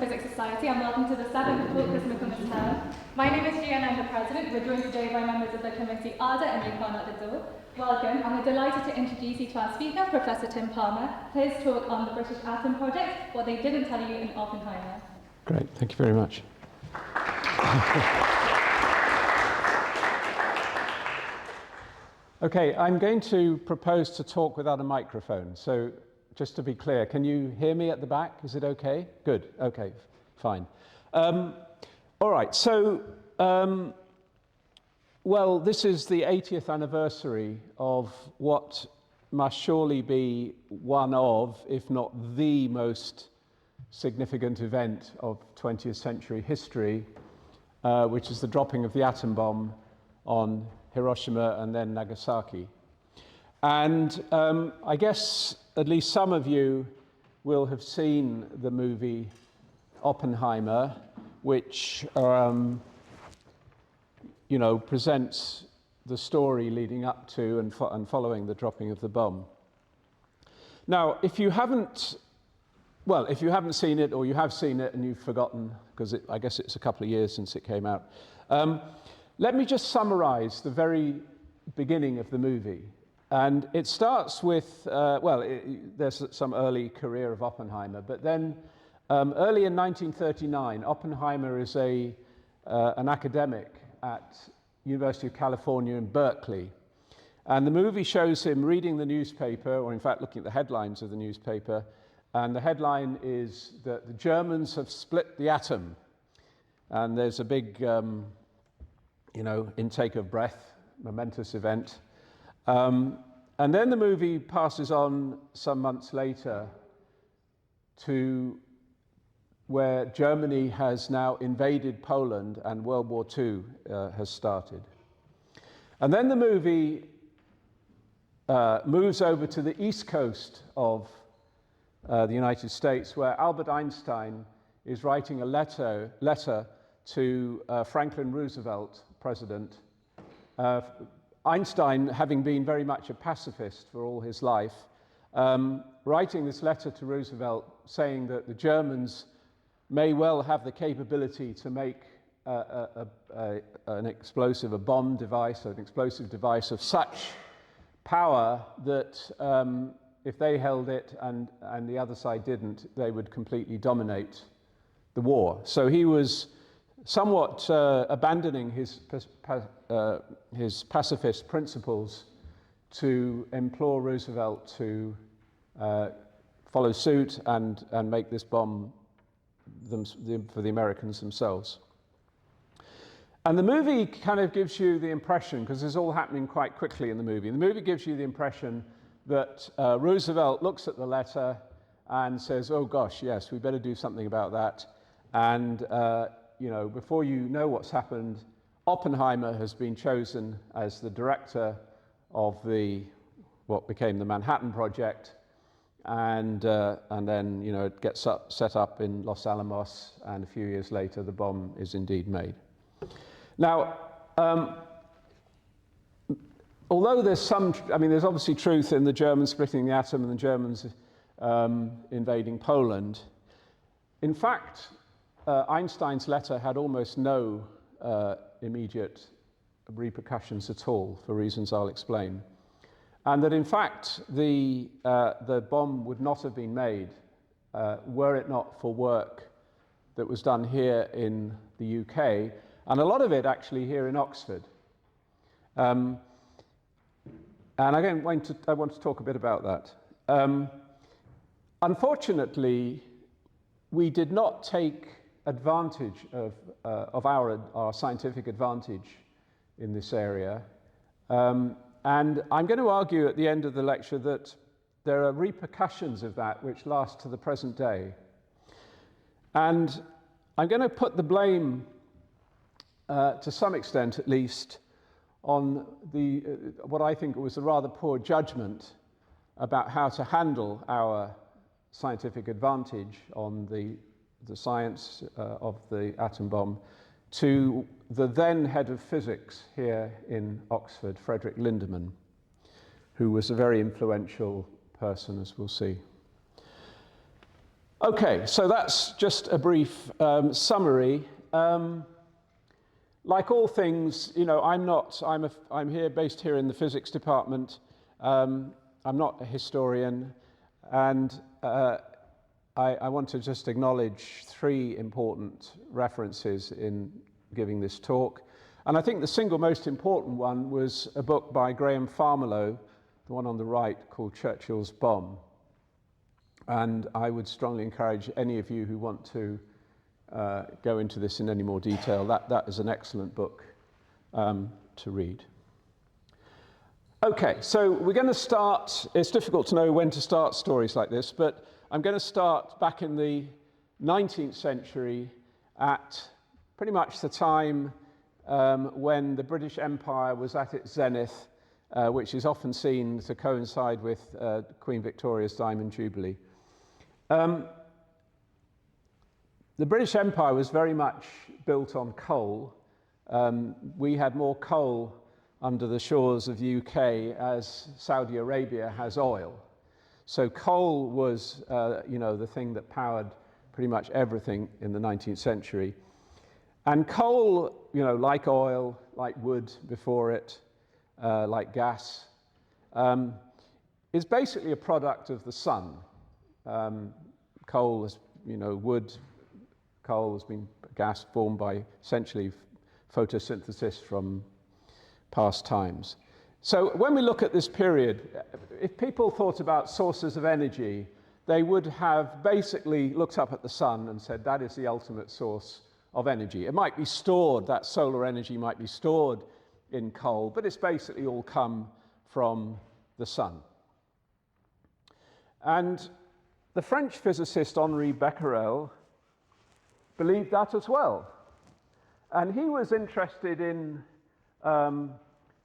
Physics Society, and welcome to the 7th Focus Michaelmas term. My name is Gia and I'm the President. We're joined today by members of the committee, Ada and Yukon at the door. Welcome, and we're delighted to introduce you to our speaker, Professor Tim Palmer, for his talk on the British Atom Project, what they didn't tell you in Oppenheimer. Great, thank you very much. Okay, I'm going to propose to talk without a microphone. So just to be clear, can you hear me at the back? Is it okay? Good, okay, fine. All right, so, well, this is the 80th anniversary of what must surely be one of, if not the most significant event of 20th century history, which is the dropping of the atom bomb on Hiroshima and then Nagasaki. And I guess at least some of you will have seen the movie Oppenheimer, which presents the story leading up to and following the dropping of the bomb. Now, if you haven't seen it, or you have seen it and you've forgotten, because I guess it's a couple of years since it came out, let me just summarize the very beginning of the movie. And it starts with, there's some early career of Oppenheimer, but then early in 1939, Oppenheimer is an academic at University of California in Berkeley. And the movie shows him reading the newspaper, or in fact looking at the headlines of the newspaper, and the headline is that the Germans have split the atom. And there's a big intake of breath, momentous event. And then the movie passes on some months later to where Germany has now invaded Poland and World War II has started. And then the movie moves over to the east coast of the United States, where Albert Einstein is writing a letter to Franklin Roosevelt, President. Einstein, having been very much a pacifist for all his life, writing this letter to Roosevelt saying that the Germans may well have the capability to make an explosive, a bomb device, an explosive device of such power that if they held it and the other side didn't, they would completely dominate the war. So he was somewhat abandoning his pacifist principles to implore Roosevelt to follow suit and make this bomb for the Americans themselves. And the movie kind of gives you the impression, because this is all happening quite quickly in the movie gives you the impression that Roosevelt looks at the letter and says, oh gosh, yes, we better do something about that. And before you know what's happened, Oppenheimer has been chosen as the director of what became the Manhattan Project, and then it gets set up in Los Alamos, and a few years later the bomb is indeed made. Now, although there's there's obviously truth in the Germans splitting the atom and the Germans invading Poland. In fact, Einstein's letter had almost no immediate repercussions at all, for reasons I'll explain. And that in fact, the bomb would not have been made were it not for work that was done here in the UK, and a lot of it actually here in Oxford. And again, I want to talk a bit about that. Unfortunately, we did not take advantage of our scientific advantage in this area. And I'm going to argue at the end of the lecture that there are repercussions of that which last to the present day. And I'm going to put the blame, to some extent at least, on what I think was a rather poor judgment about how to handle our scientific advantage on the science of the atom bomb, to the then head of physics here in Oxford, Frederick Lindemann, who was a very influential person, as we'll see. Okay, so that's just a brief summary. Like all things, you know, I'm here, based here in the physics department. I'm not a historian, and I want to just acknowledge three important references in giving this talk. And I think the single most important one was a book by Graham Farmelow, the one on the right, called Churchill's Bomb. And I would strongly encourage any of you who want to go into this in any more detail. That is an excellent book to read. Okay, so we're going to start. It's difficult to know when to start stories like this, but I'm going to start back in the 19th century at pretty much the time when the British Empire was at its zenith, which is often seen to coincide with Queen Victoria's Diamond Jubilee. The British Empire was very much built on coal. We had more coal under the shores of the UK as Saudi Arabia has oil. So coal was, you know, the thing that powered pretty much everything in the 19th century. And coal, you know, like oil, like wood before it, like gas, is basically a product of the sun. Coal is, you know, wood, coal has been gas formed by essentially photosynthesis from past times. So when we look at this period, if people thought about sources of energy, they would have basically looked up at the sun and said that is the ultimate source of energy. It might be stored, that solar energy might be stored in coal, but it's basically all come from the sun. And the French physicist Henri Becquerel believed that as well. And he was interested in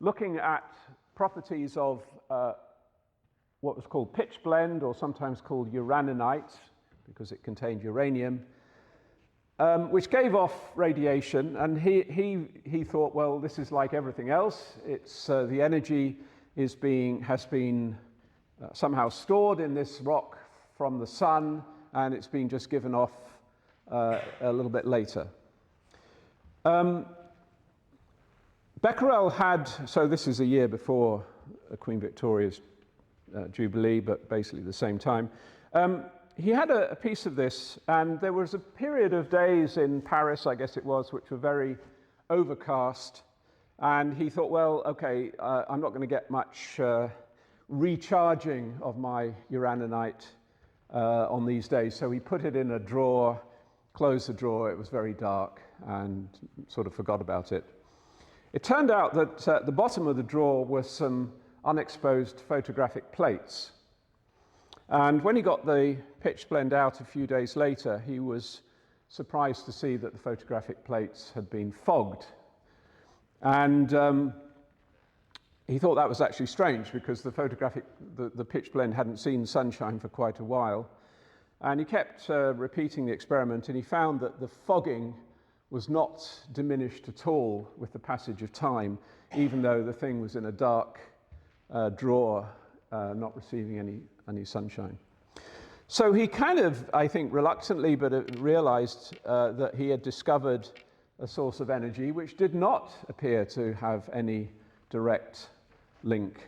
looking at properties of what was called pitchblende, or sometimes called uraninite, because it contained uranium, which gave off radiation. And he thought, well, this is like everything else. It's the energy has been somehow stored in this rock from the sun, and it's been just given off a little bit later. Becquerel had, so this is a year before Queen Victoria's Jubilee, but basically the same time. He had a piece of this, and there was a period of days in Paris, I guess it was, which were very overcast. And he thought, well, okay, I'm not going to get much recharging of my uraninite on these days. So he put it in a drawer, closed the drawer. It was very dark, and sort of forgot about it. It turned out that at the bottom of the drawer were some unexposed photographic plates. And when he got the pitchblende out a few days later, he was surprised to see that the photographic plates had been fogged. And he thought that was actually strange, because the pitchblende hadn't seen sunshine for quite a while. And he kept repeating the experiment, and he found that the fogging was not diminished at all with the passage of time, even though the thing was in a dark drawer, not receiving any sunshine. So he kind of, I think reluctantly, but realized that he had discovered a source of energy which did not appear to have any direct link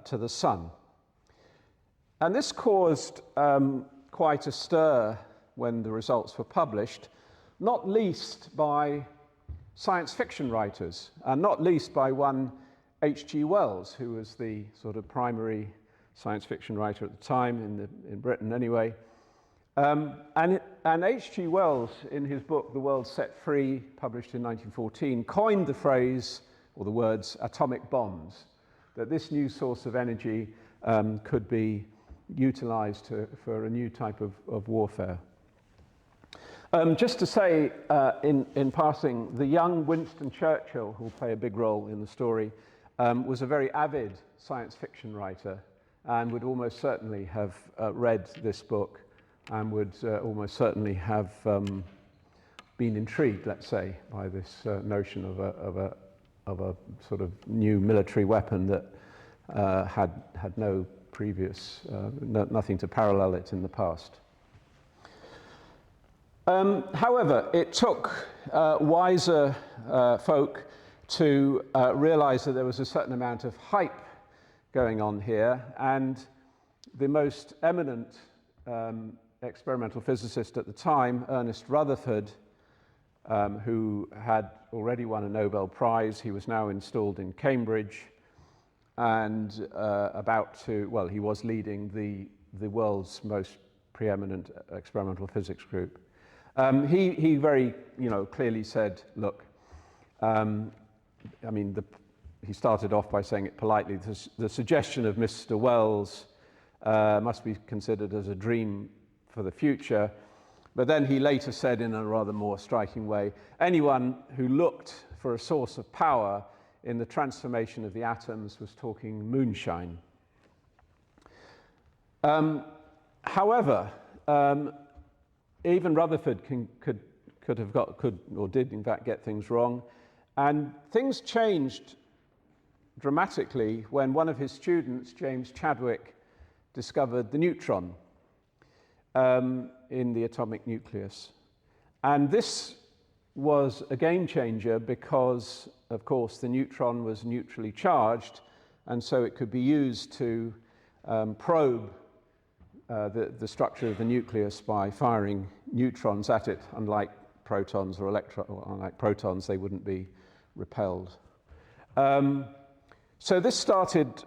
to the sun. And this caused quite a stir when the results were published, not least by science fiction writers, and not least by one H.G. Wells, who was the sort of primary science fiction writer at the time, in Britain anyway. And H.G. Wells, in his book The World Set Free, published in 1914, coined the phrase, or the words, atomic bombs, that this new source of energy could be utilized for a new type of warfare. Just to say, in passing, the young Winston Churchill, who will play a big role in the story, was a very avid science fiction writer, and would almost certainly have read this book, and would almost certainly have been intrigued, let's say, by this notion of a sort of new military weapon that had no previous, nothing to parallel it in the past. However, it took wiser folk to realize that there was a certain amount of hype going on here, and the most eminent experimental physicist at the time, Ernest Rutherford, who had already won a Nobel Prize. He was now installed in Cambridge and he was leading the world's most preeminent experimental physics group. He very, clearly said, look, he started off by saying it politely, the suggestion of Mr. Wells must be considered as a dream for the future. But then he later said in a rather more striking way, anyone who looked for a source of power in the transformation of the atoms was talking moonshine. However, even Rutherford did in fact get things wrong, and things changed dramatically when one of his students, James Chadwick, discovered the neutron in the atomic nucleus. And this was a game changer because, of course, the neutron was neutrally charged, and so it could be used to probe the structure of the nucleus by firing neutrons at it. Unlike protons or unlike protons, they wouldn't be repelled. So this started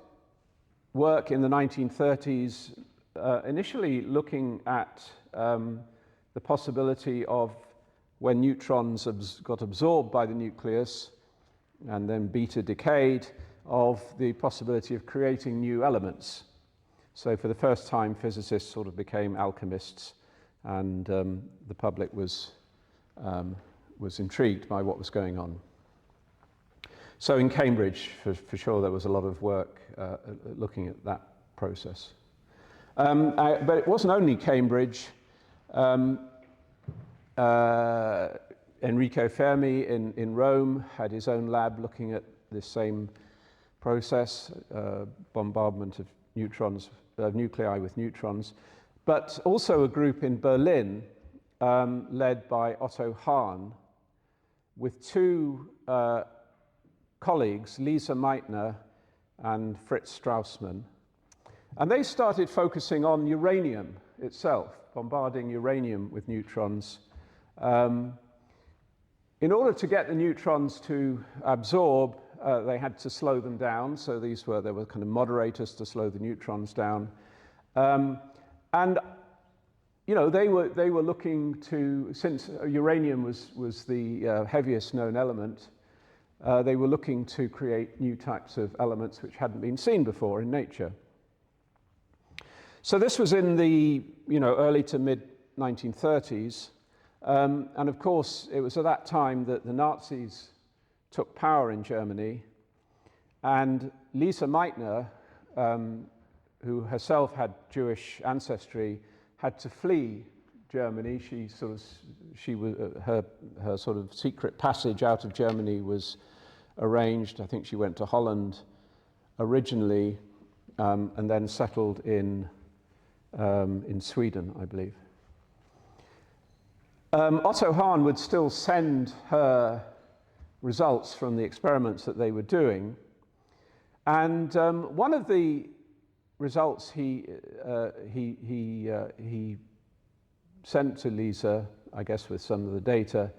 work in the 1930s, initially looking at the possibility of when neutrons got absorbed by the nucleus and then beta decayed, of the possibility of creating new elements. So for the first time, physicists sort of became alchemists, and the public was intrigued by what was going on. So in Cambridge, for sure, there was a lot of work looking at that process. But it wasn't only Cambridge. Enrico Fermi in Rome had his own lab looking at this same process, bombardment of nuclei with neutrons. But also a group in Berlin, led by Otto Hahn, with two colleagues, Lise Meitner and Fritz Strassmann. And they started focusing on uranium itself, bombarding uranium with neutrons. In order to get the neutrons to absorb, they had to slow them down. So there were kind of moderators to slow the neutrons down. And they were looking to, since uranium was the heaviest known element, they were looking to create new types of elements which hadn't been seen before in nature. So this was in the early to mid 1930s, and of course it was at that time that the Nazis took power in Germany, and Lise Meitner, who herself had Jewish ancestry, had to flee Germany. Her sort of secret passage out of Germany was arranged. I think she went to Holland originally, and then settled in Sweden, I believe. Otto Hahn would still send her results from the experiments that they were doing, and one of the results he sent to Lisa, I guess with some of the data,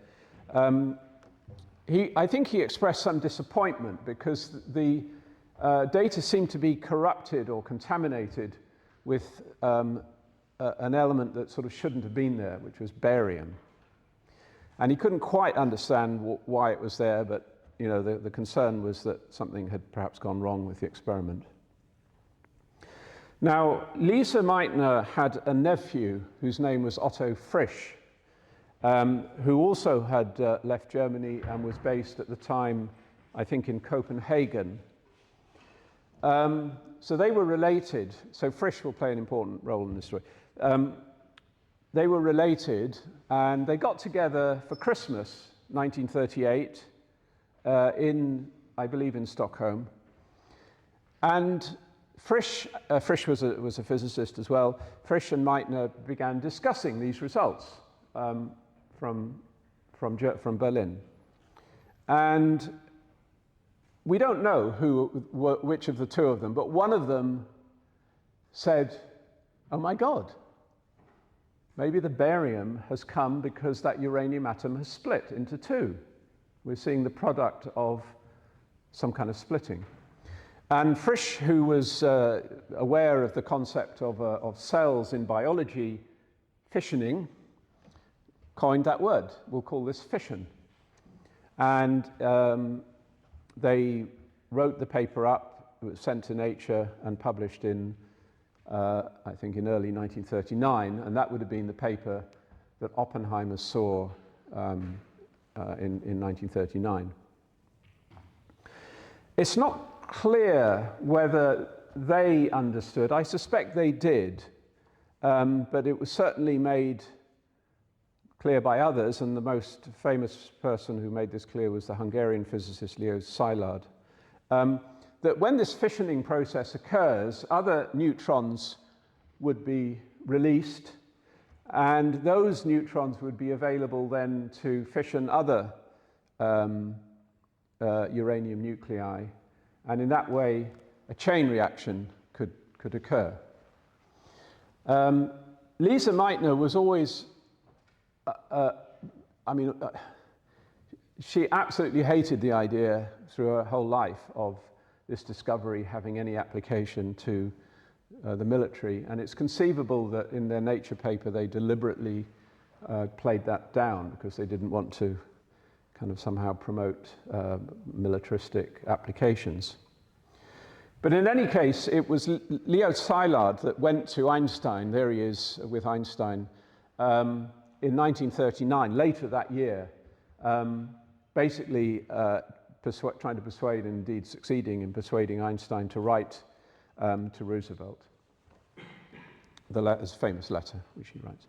I think he expressed some disappointment because the data seemed to be corrupted or contaminated with an element that sort of shouldn't have been there, which was barium. And he couldn't quite understand why it was there, but the concern was that something had perhaps gone wrong with the experiment. Now, Lise Meitner had a nephew whose name was Otto Frisch, who also had left Germany and was based at the time, I think, in Copenhagen. So they were related. So Frisch will play an important role in this story. They were related, and they got together for Christmas, 1938, I believe, in Stockholm. And Frisch was a physicist as well. Frisch and Meitner began discussing these results. from Berlin. And we don't know which of the two of them, but one of them said, "Oh my God, maybe the barium has come because that uranium atom has split into two. We're seeing the product of some kind of splitting." And Frisch, who was aware of the concept of cells in biology fissioning, coined that word. We'll call this fission. And they wrote the paper up. It was sent to Nature and published in, I think, in early 1939. And that would have been the paper that Oppenheimer saw in 1939. It's not clear whether they understood. I suspect they did, but it was certainly made clear by others, and the most famous person who made this clear was the Hungarian physicist Szilard, that when this fissioning process occurs, other neutrons would be released, and those neutrons would be available then to fission other uranium nuclei, and in that way a chain reaction could occur. Lise Meitner was always she absolutely hated the idea through her whole life of this discovery having any application to the military, and it's conceivable that in their Nature paper they deliberately played that down because they didn't want to kind of somehow promote militaristic applications. But in any case, it was Leo Szilard that went to Einstein, there he is with Einstein, in 1939, later that year, basically trying to persuade, and indeed succeeding in persuading Einstein to write to Roosevelt, his famous letter, which he writes.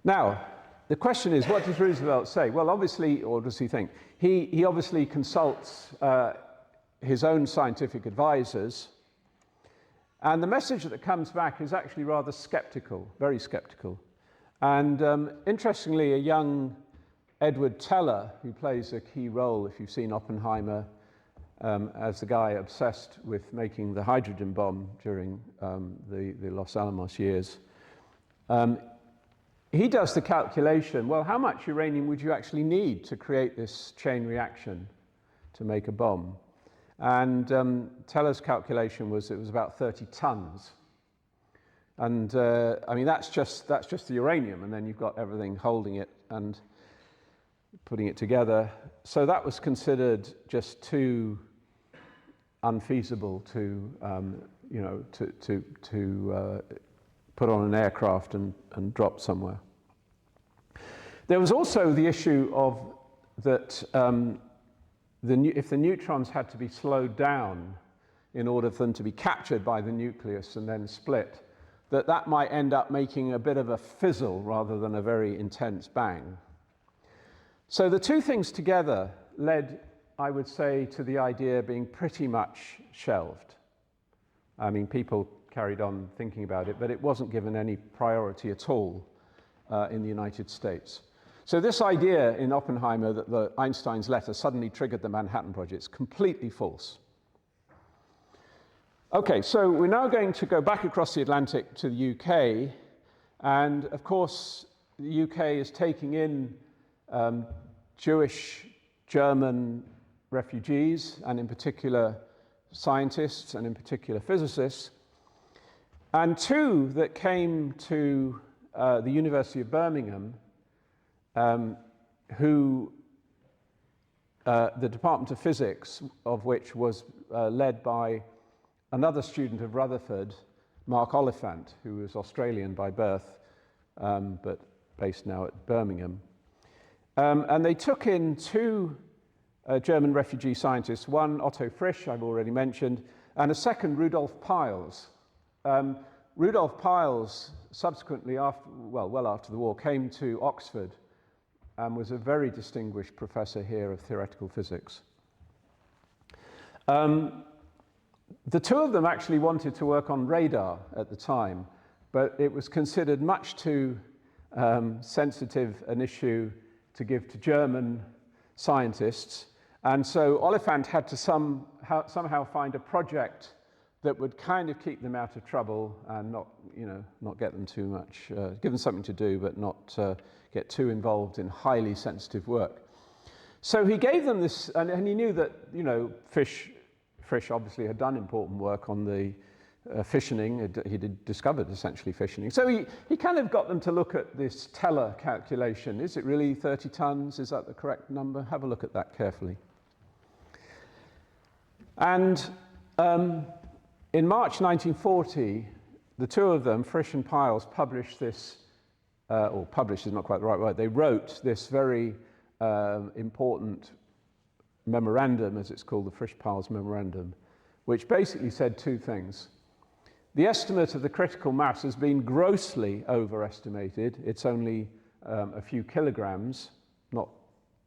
Now, the question is, what does Roosevelt say? Well, obviously, or does he think? He obviously consults his own scientific advisors, and the message that comes back is actually rather skeptical, very skeptical. And interestingly, a young Edward Teller, who plays a key role, if you've seen Oppenheimer, as the guy obsessed with making the hydrogen bomb during the Los Alamos years, he does the calculation, well, how much uranium would you actually need to create this chain reaction to make a bomb? And Teller's calculation was it was about 30 tons. And I mean, that's just the uranium, and then you've got everything holding it and putting it together. So that was considered just too unfeasible to put on an aircraft and drop somewhere. There was also the issue of that if the neutrons had to be slowed down in order for them to be captured by the nucleus and then split, that might end up making a bit of a fizzle rather than a very intense bang. So the two things together led, I would say, to the idea being pretty much shelved. I mean, people carried on thinking about it, but it wasn't given any priority at all in the United States. So this idea in Oppenheimer that Einstein's letter suddenly triggered the Manhattan Project is completely false. Okay, so we're now going to go back across the Atlantic to the UK, and of course the UK is taking in Jewish German refugees, and in particular scientists, and in particular physicists, and two that came to the University of Birmingham, who the Department of Physics of which was led by another student of Rutherford, Mark Oliphant, who was Australian by birth, but based now at Birmingham. And they took in two German refugee scientists, one Otto Frisch, I've already mentioned, and a second, Rudolf Peierls. Rudolf Peierls subsequently, well after the war, came to Oxford and was a very distinguished professor here of theoretical physics. The two of them actually wanted to work on radar at the time, but it was considered much too sensitive an issue to give to German scientists. And so Oliphant had to somehow find a project that would kind of keep them out of trouble and not get them too much, give them something to do, but not get too involved in highly sensitive work. So he gave them this, and he knew that, Frisch obviously had done important work on the fissioning. He had discovered essentially fissioning. So he kind of got them to look at this Teller calculation. Is it really 30 tons? Is that the correct number? Have a look at that carefully. And in March 1940, the two of them, Frisch and Piles, published this, or published is not quite the right word, they wrote this very important memorandum, as it's called, the Frisch-Piles Memorandum, which basically said two things. The estimate of the critical mass has been grossly overestimated. It's only a few kilograms, not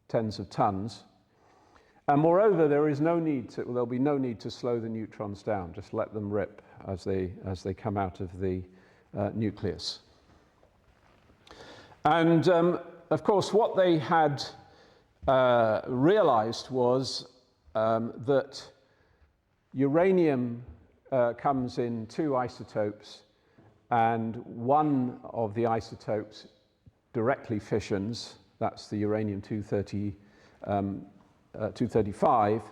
tens of tons. And moreover, there'll be no need to slow the neutrons down. Just let them rip as they come out of the nucleus. And of course, what they had realized was that uranium comes in two isotopes, and one of the isotopes directly fissions. That's the uranium-235.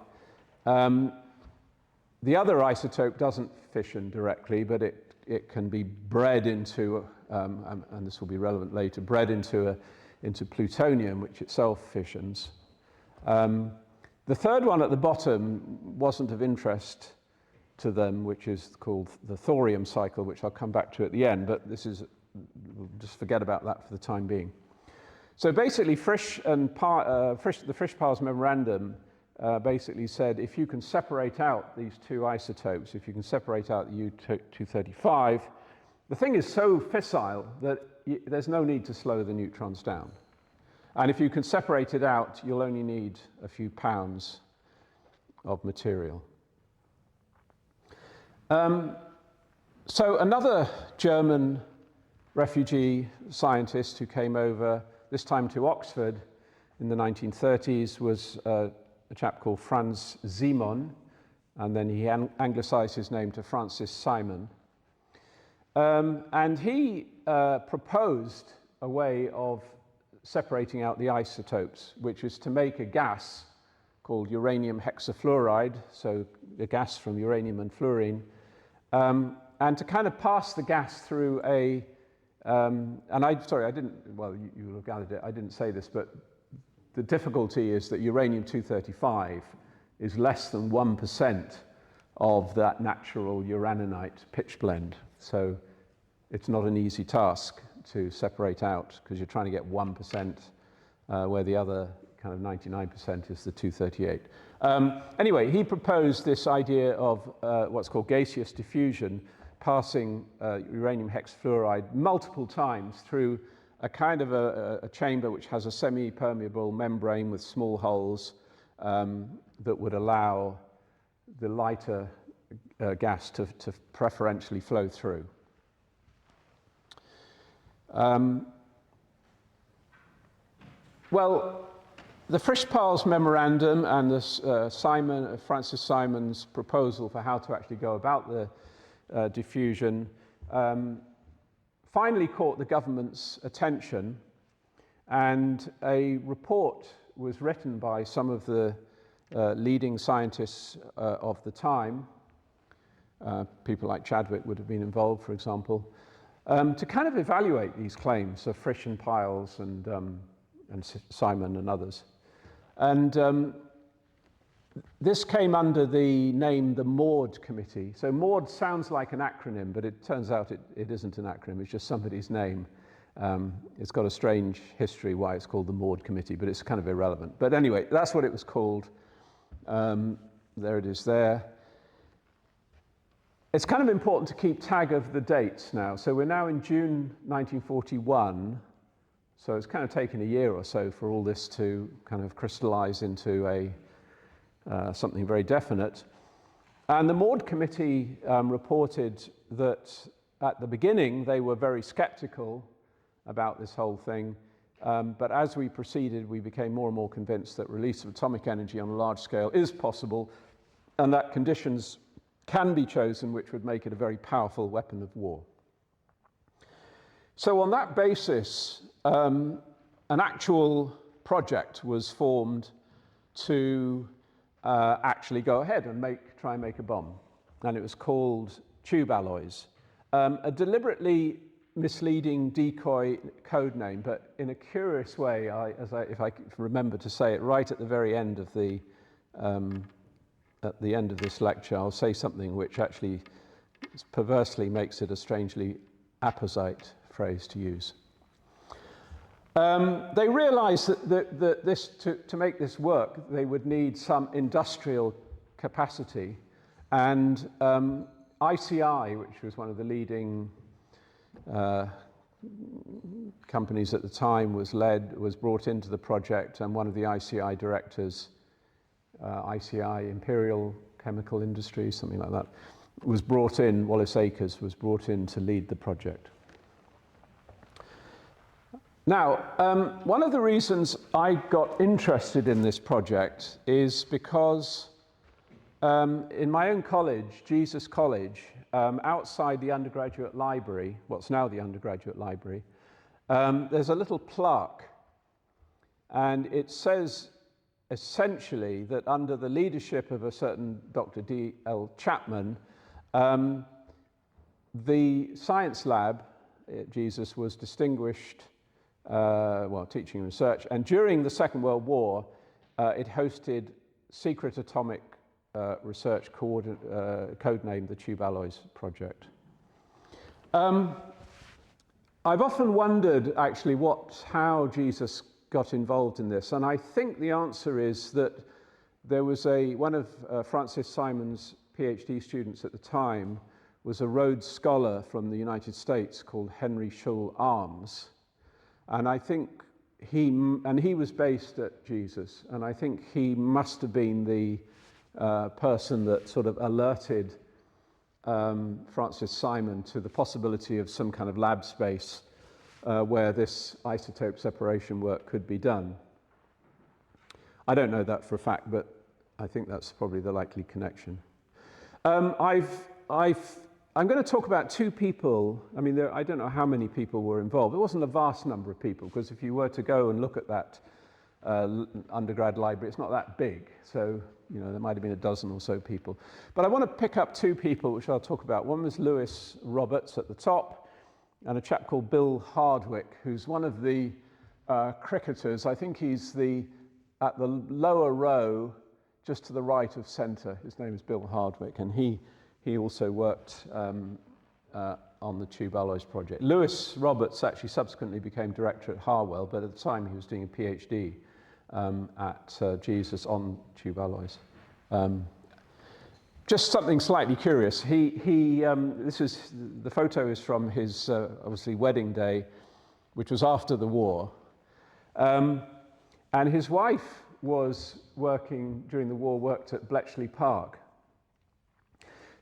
The other isotope doesn't fission directly, but it can be bred into, and this will be relevant later, bred into plutonium, which itself fissions. The third one at the bottom wasn't of interest to them, which is called the thorium cycle, which I'll come back to at the end, but we'll just forget about that for the time being. So basically, the Frisch-Piles Memorandum basically said, if you can separate out these two isotopes, if you can separate out the U-235, the thing is so fissile that there's no need to slow the neutrons down. And if you can separate it out, you'll only need a few pounds of material. So another German refugee scientist who came over, this time to Oxford in the 1930s, was a chap called Franz Simon, and then he anglicized his name to Francis Simon. And he proposed a way of separating out the isotopes, which is to make a gas called uranium hexafluoride, so a gas from uranium and fluorine, and to kind of pass the gas through you will have gathered it, I didn't say this, but the difficulty is that uranium-235 is less than 1% of that natural uraninite pitch blend. So it's not an easy task to separate out, because you're trying to get 1%, where the other kind of 99% is the 238. Anyway, he proposed this idea of what's called gaseous diffusion, passing uranium hexafluoride multiple times through a kind of a chamber which has a semi-permeable membrane with small holes that would allow the lighter gas to preferentially flow through. Well, the Frisch-Piles Memorandum and Francis Simon's proposal for how to actually go about the diffusion finally caught the government's attention, and a report was written by some of the leading scientists of the time. People like Chadwick would have been involved, for example, to kind of evaluate these claims of Frisch and Piles and Simon and others. And this came under the name the Maud Committee. So Maud sounds like an acronym, but it turns out it isn't an acronym, it's just somebody's name. It's got a strange history why it's called the Maud Committee, but it's kind of irrelevant. But anyway, that's what it was called. There it is there. It's kind of important to keep tag of the dates now. So we're now in June 1941. So it's kind of taken a year or so for all this to kind of crystallize into something very definite. And the Maud Committee reported that at the beginning they were very skeptical about this whole thing. But as we proceeded, we became more and more convinced that release of atomic energy on a large scale is possible, and that conditions can be chosen which would make it a very powerful weapon of war. So on that basis, an actual project was formed to actually go ahead and try and make a bomb. And it was called tube alloys. A deliberately misleading decoy code name, but in a curious way, if I remember to say it right at the very end of this lecture, I'll say something which actually perversely makes it a strangely apposite phrase to use. They realized that to make this work, they would need some industrial capacity, and ICI, which was one of the leading companies at the time, was brought into the project, and one of the ICI directors, ICI, Imperial Chemical Industries, something like that, was brought in, Wallace Akers was brought in to lead the project. Now, one of the reasons I got interested in this project is because in my own college, Jesus College, outside the undergraduate library, what's now the undergraduate library, there's a little plaque, and it says essentially that under the leadership of a certain Dr. D.L. Chapman, the science lab at Jesus was distinguished, teaching and research, and during the Second World War, it hosted secret atomic research codenamed the Tube Alloys Project. I've often wondered actually how Jesus got involved in this, and I think the answer is that there was one of Francis Simon's PhD students at the time was a Rhodes Scholar from the United States called Henry Shull Arms, and I think he was based at Jesus, and I think he must have been the person that sort of alerted Francis Simon to the possibility of some kind of lab space where this isotope separation work could be done. I don't know that for a fact, but I think that's probably the likely connection. I'm going to talk about two people. I mean, I don't know how many people were involved. It wasn't a vast number of people, because if you were to go and look at that undergrad library, it's not that big. So, there might have been a dozen or so people. But I want to pick up two people, which I'll talk about. One was Lewis Roberts at the top, and a chap called Bill Hardwick, who's one of the cricketers. I think he's at the lower row, just to the right of centre. His name is Bill Hardwick, and he also worked on the Tube Alloys project. Lewis Roberts actually subsequently became director at Harwell, but at the time he was doing a PhD at Jesus on Tube Alloys. Just something slightly curious. The photo is from his obviously wedding day, which was after the war, and his wife was working during the war, worked at Bletchley Park.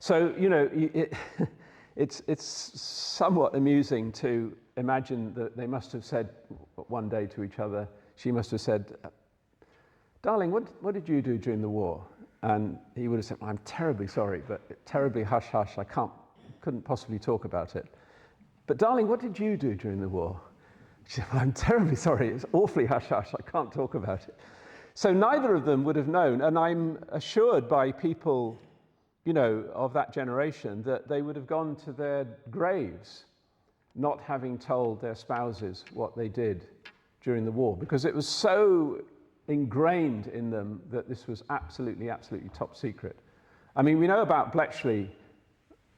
So, it's somewhat amusing to imagine that they must have said one day to each other, she must have said, "Darling, what did you do during the war?" And he would have said, "I'm terribly sorry, but terribly hush hush, couldn't possibly talk about it." "But darling, what did you do during the war?" She said, "I'm terribly sorry, it's awfully hush hush, I can't talk about it." So neither of them would have known, and I'm assured by people of that generation, that they would have gone to their graves not having told their spouses what they did during the war, because it was so ingrained in them that this was absolutely, absolutely top secret. I mean, we know about Bletchley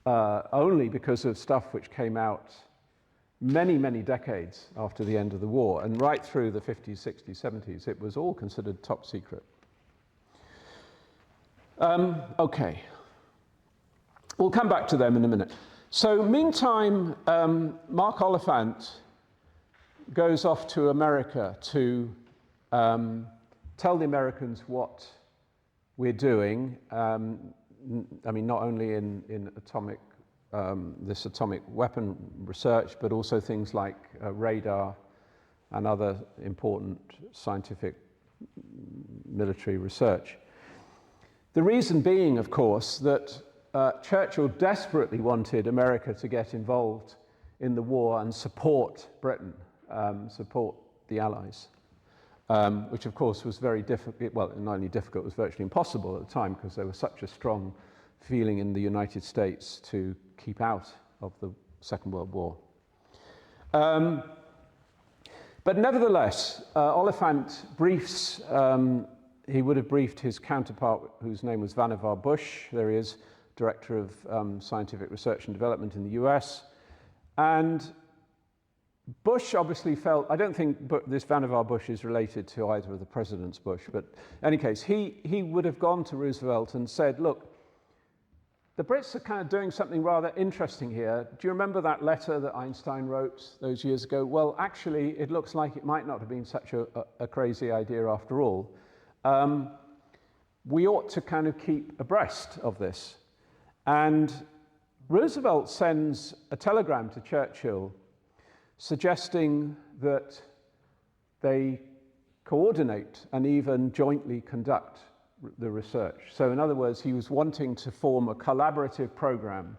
only because of stuff which came out many, many decades after the end of the war, and right through the 50s, 60s, 70s, it was all considered top secret. Okay. We'll come back to them in a minute. So meantime, Mark Oliphant goes off to America to tell the Americans what we're doing. I mean, not only in atomic this atomic weapon research, but also things like radar and other important scientific military research. The reason being, of course, that Churchill desperately wanted America to get involved in the war and support Britain, support the Allies, which of course was very difficult, well, not only difficult, it was virtually impossible at the time because there was such a strong feeling in the United States to keep out of the Second World War. But nevertheless, Oliphant briefs, he would have briefed his counterpart, whose name was Vannevar Bush. There he is, Director of Scientific Research and Development in the US. And Bush obviously felt, I don't think this Vannevar Bush is related to either of the presidents Bush, but in any case, he would have gone to Roosevelt and said, look, the Brits are kind of doing something rather interesting here. Do you remember that letter that Einstein wrote those years ago? Well, actually, it looks like it might not have been such a crazy idea after all. We ought to kind of keep abreast of this. And Roosevelt sends a telegram to Churchill suggesting that they coordinate and even jointly conduct the research. So in other words, he was wanting to form a collaborative program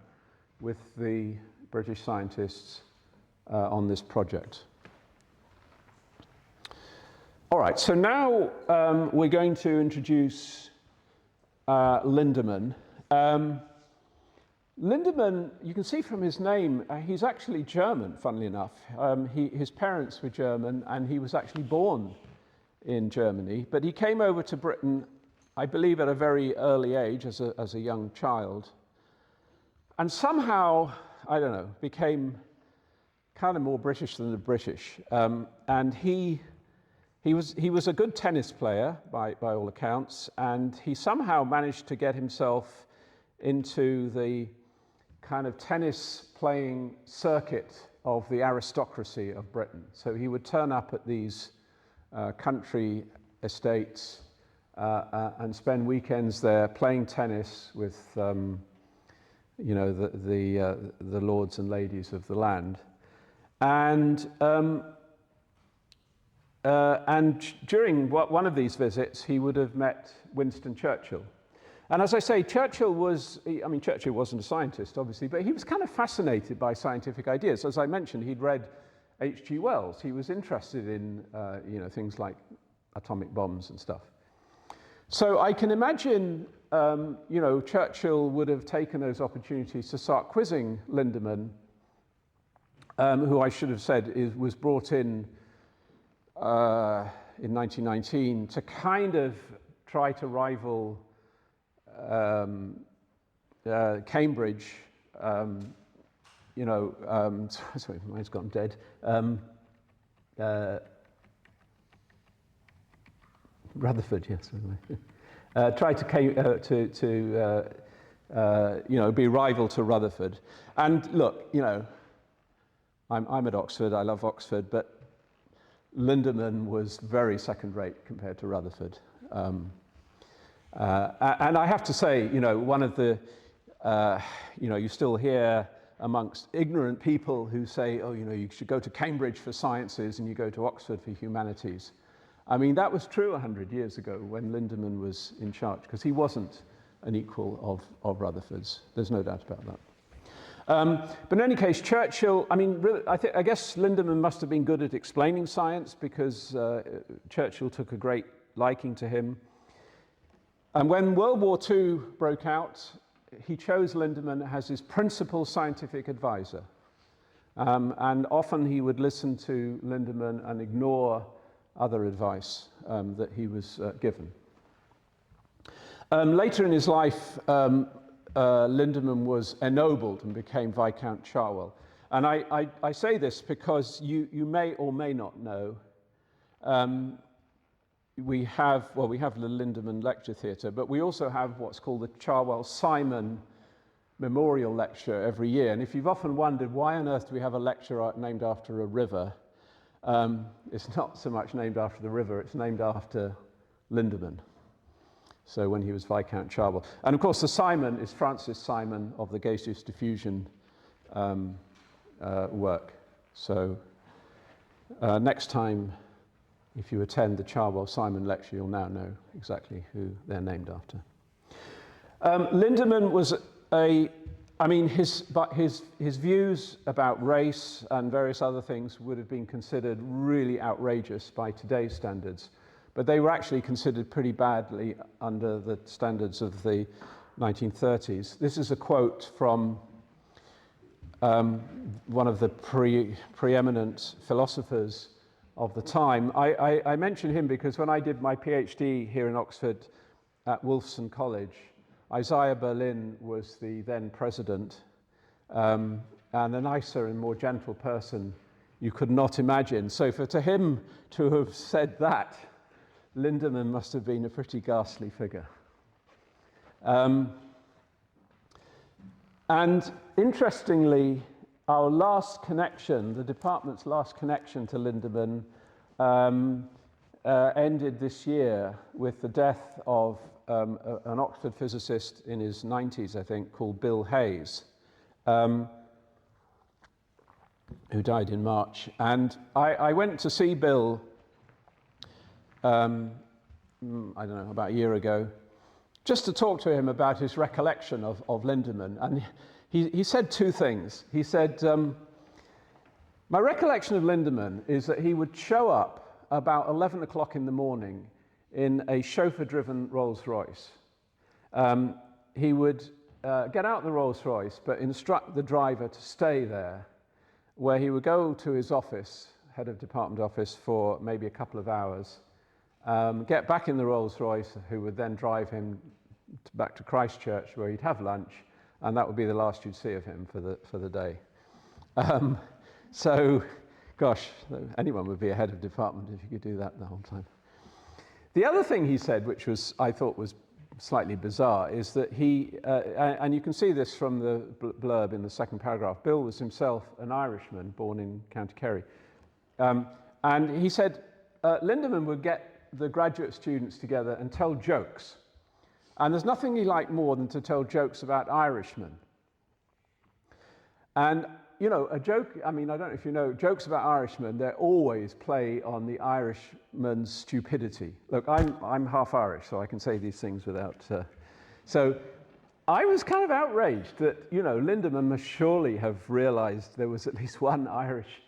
with the British scientists on this project. All right, so now we're going to introduce Lindemann. Lindemann, you can see from his name, he's actually German, funnily enough. His parents were German, and he was actually born in Germany, but he came over to Britain, I believe, at a very early age, as a young child, and somehow, I don't know, became kind of more British than the British. And he was a good tennis player, by all accounts, and he somehow managed to get himself into the kind of tennis playing circuit of the aristocracy of Britain. So he would turn up at these country estates and spend weekends there playing tennis with you know, the lords and ladies of the land. And during one of these visits, he would have met Winston Churchill. And as I say, Churchill wasn't a scientist, obviously, but he was kind of fascinated by scientific ideas. As I mentioned, he'd read H.G. Wells. He was interested in you know, things like atomic bombs and stuff. So I can imagine, you know, Churchill would have taken those opportunities to start quizzing Lindemann, who I should have said was brought in 1919 to kind of try to rival Cambridge, you know, sorry, mine's gone dead. Rutherford, yes. Tried to you know, be rival to Rutherford. And look, you know, I'm at Oxford. I love Oxford, but Lindemann was very second-rate compared to Rutherford. And I have to say, you know, one of the, you know, you still hear amongst ignorant people who say, oh, you know, you should go to Cambridge for sciences and you go to Oxford for humanities. I mean, that was true 100 years ago when Lindemann was in charge, because he wasn't an equal of Rutherford's. There's no doubt about that. But in any case, Churchill, I mean, really, I guess Lindemann must have been good at explaining science, because Churchill took a great liking to him. And when World War II broke out, he chose Lindemann as his principal scientific advisor. And often he would listen to Lindemann and ignore other advice that he was given. Later in his life, Lindemann was ennobled and became Viscount Cherwell. And I say this because you may or may not know, we have the Lindemann Lecture Theatre, but we also have what's called the Cherwell-Simon Memorial Lecture every year. And if you've often wondered why on earth do we have a lecture named after a river, it's not so much named after the river, it's named after Lindemann. So when he was Viscount Cherwell. And of course the Simon is Francis Simon of the gaseous diffusion work. So next time, if you attend the Charwell Simon lecture, you'll now know exactly who they're named after. Lindemann was his views about race and various other things would have been considered really outrageous by today's standards, but they were actually considered pretty badly under the standards of the 1930s. This is a quote from one of the preeminent philosophers of the time. I mention him because when I did my PhD here in Oxford at Wolfson College, Isaiah Berlin was the then president, and a nicer and more gentle person you could not imagine. So to him to have said that, Lindemann must have been a pretty ghastly figure. And interestingly, our last connection, the department's last connection to Lindemann, ended this year with the death of an Oxford physicist in his 90s, I think, called Bill Hayes, who died in March. And I went to see Bill, I don't know, about a year ago, just to talk to him about his recollection of Lindemann. And he said two things. He said, my recollection of Lindemann is that he would show up about 11 o'clock in the morning in a chauffeur-driven Rolls-Royce. He would get out the Rolls-Royce, but instruct the driver to stay there, where he would go to his office, head of department office, for maybe a couple of hours, get back in the Rolls-Royce, who would then drive him back to Christchurch, where he'd have lunch, and that would be the last you'd see of him for the day. So, gosh, anyone would be a head of department if you could do that the whole time. The other thing he said, which I thought was slightly bizarre, is that and you can see this from the blurb in the second paragraph, Bill was himself an Irishman born in County Kerry. And he said Lindemann would get the graduate students together and tell jokes. And there's nothing he liked more than to tell jokes about Irishmen. And, you know, a joke, I mean, I don't know if you know, jokes about Irishmen, they always play on the Irishman's stupidity. Look, I'm half Irish, so I can say these things without... So I was kind of outraged that, you know, Lindemann must surely have realized there was at least one Irish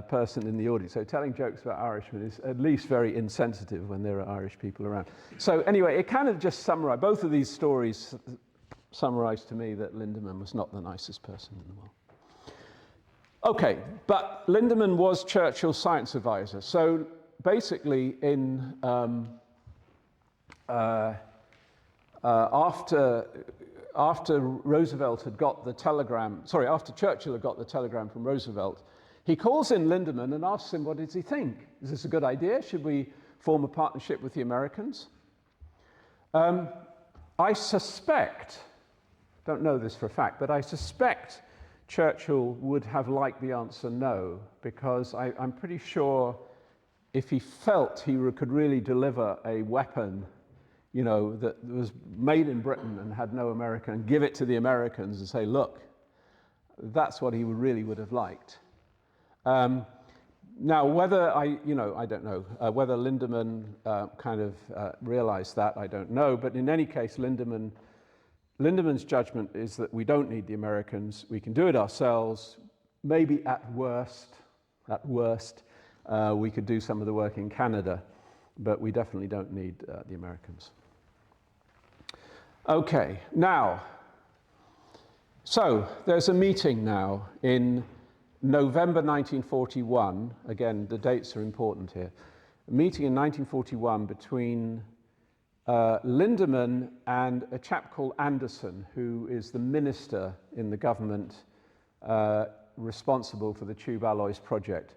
person in the audience. So telling jokes about Irishmen is at least very insensitive when there are Irish people around. So anyway, it kind of just summarized, both of these stories summarized to me that Lindemann was not the nicest person in the world. Okay, but Lindemann was Churchill's science advisor. So basically after Roosevelt had got the telegram, after Churchill had got the telegram from Roosevelt, he calls in Lindemann and asks him, what does he think? Is this a good idea? Should we form a partnership with the Americans? I suspect, don't know this for a fact, but I suspect Churchill would have liked the answer no, because I'm pretty sure if he felt he could really deliver a weapon, you know, that was made in Britain and had no American, and give it to the Americans and say, look, that's what he really would have liked. Now, whether I don't know, whether Lindemann kind of realized that, I don't know, but in any case, Lindemann's judgment is that we don't need the Americans, we can do it ourselves, maybe at worst, we could do some of the work in Canada, but we definitely don't need the Americans. Okay, now, so there's a meeting now in November 1941, again, the dates are important here, a meeting in 1941 between Lindemann and a chap called Anderson, who is the minister in the government responsible for the tube alloys project.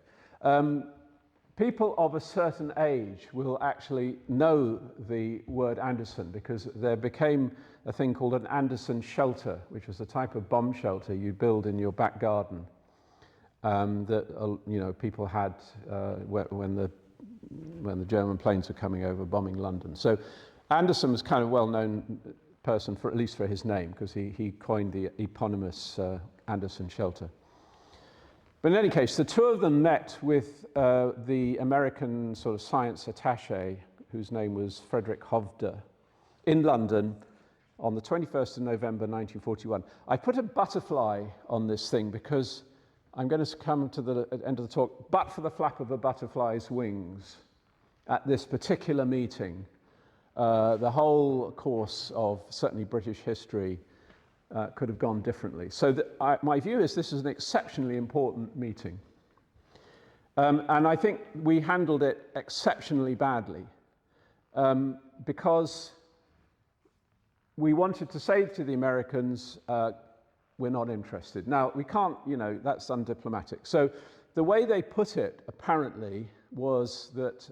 People of a certain age will actually know the word Anderson because there became a thing called an Anderson shelter, which was a type of bomb shelter you build in your back garden that you know, people had when the German planes were coming over bombing London. So Anderson was kind of a well-known person, at least for his name, because he coined the eponymous Anderson shelter. But in any case, the two of them met with the American sort of science attaché, whose name was Frederick Hovde, in London on the 21st of November 1941. I put a butterfly on this thing because I'm going to come to the end of the talk, but for the flap of a butterfly's wings at this particular meeting, the whole course of certainly British history could have gone differently. So my view is this is an exceptionally important meeting. And I think we handled it exceptionally badly because we wanted to say to the Americans, we're not interested. Now, we can't, that's undiplomatic. So the way they put it, apparently, was that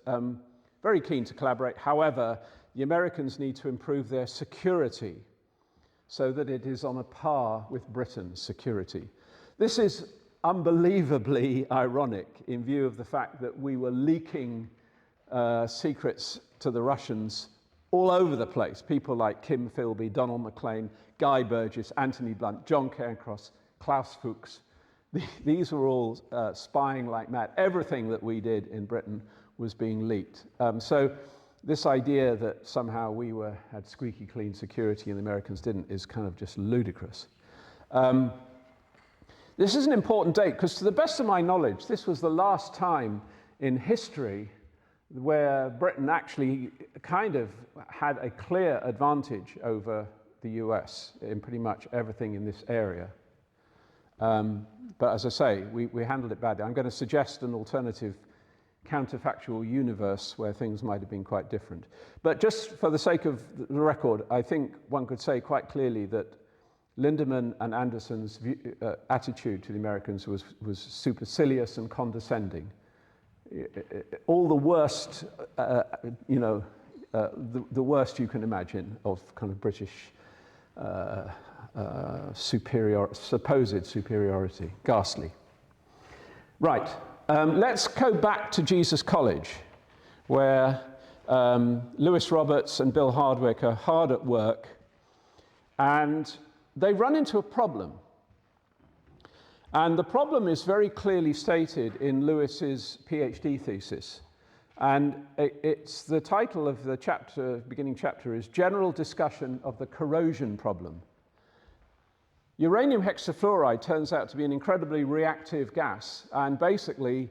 very keen to collaborate. However, the Americans need to improve their security so that it is on a par with Britain's security. This is unbelievably ironic in view of the fact that we were leaking secrets to the Russians all over the place. People like Kim Philby, Donald Maclean, Guy Burgess, Anthony Blunt, John Cairncross, Klaus Fuchs. These were all spying like mad. Everything that we did in Britain was being leaked. So this idea that somehow we had squeaky clean security and the Americans didn't is kind of just ludicrous. This is an important date because to the best of my knowledge, this was the last time in history where Britain actually kind of had a clear advantage over the US in pretty much everything in this area. But as I say, we handled it badly. I'm going to suggest an alternative counterfactual universe where things might have been quite different. But just for the sake of the record, I think one could say quite clearly that Lindemann and Anderson's attitude to the Americans was supercilious and condescending. All the worst, the worst you can imagine of kind of British supposed superiority. Ghastly. Right. Let's go back to Jesus College, where Lewis Roberts and Bill Hardwick are hard at work, and they run into a problem. And the problem is very clearly stated in Lewis's PhD thesis. And it's the title of the chapter, beginning chapter, is General Discussion of the Corrosion Problem. Uranium hexafluoride turns out to be an incredibly reactive gas, and basically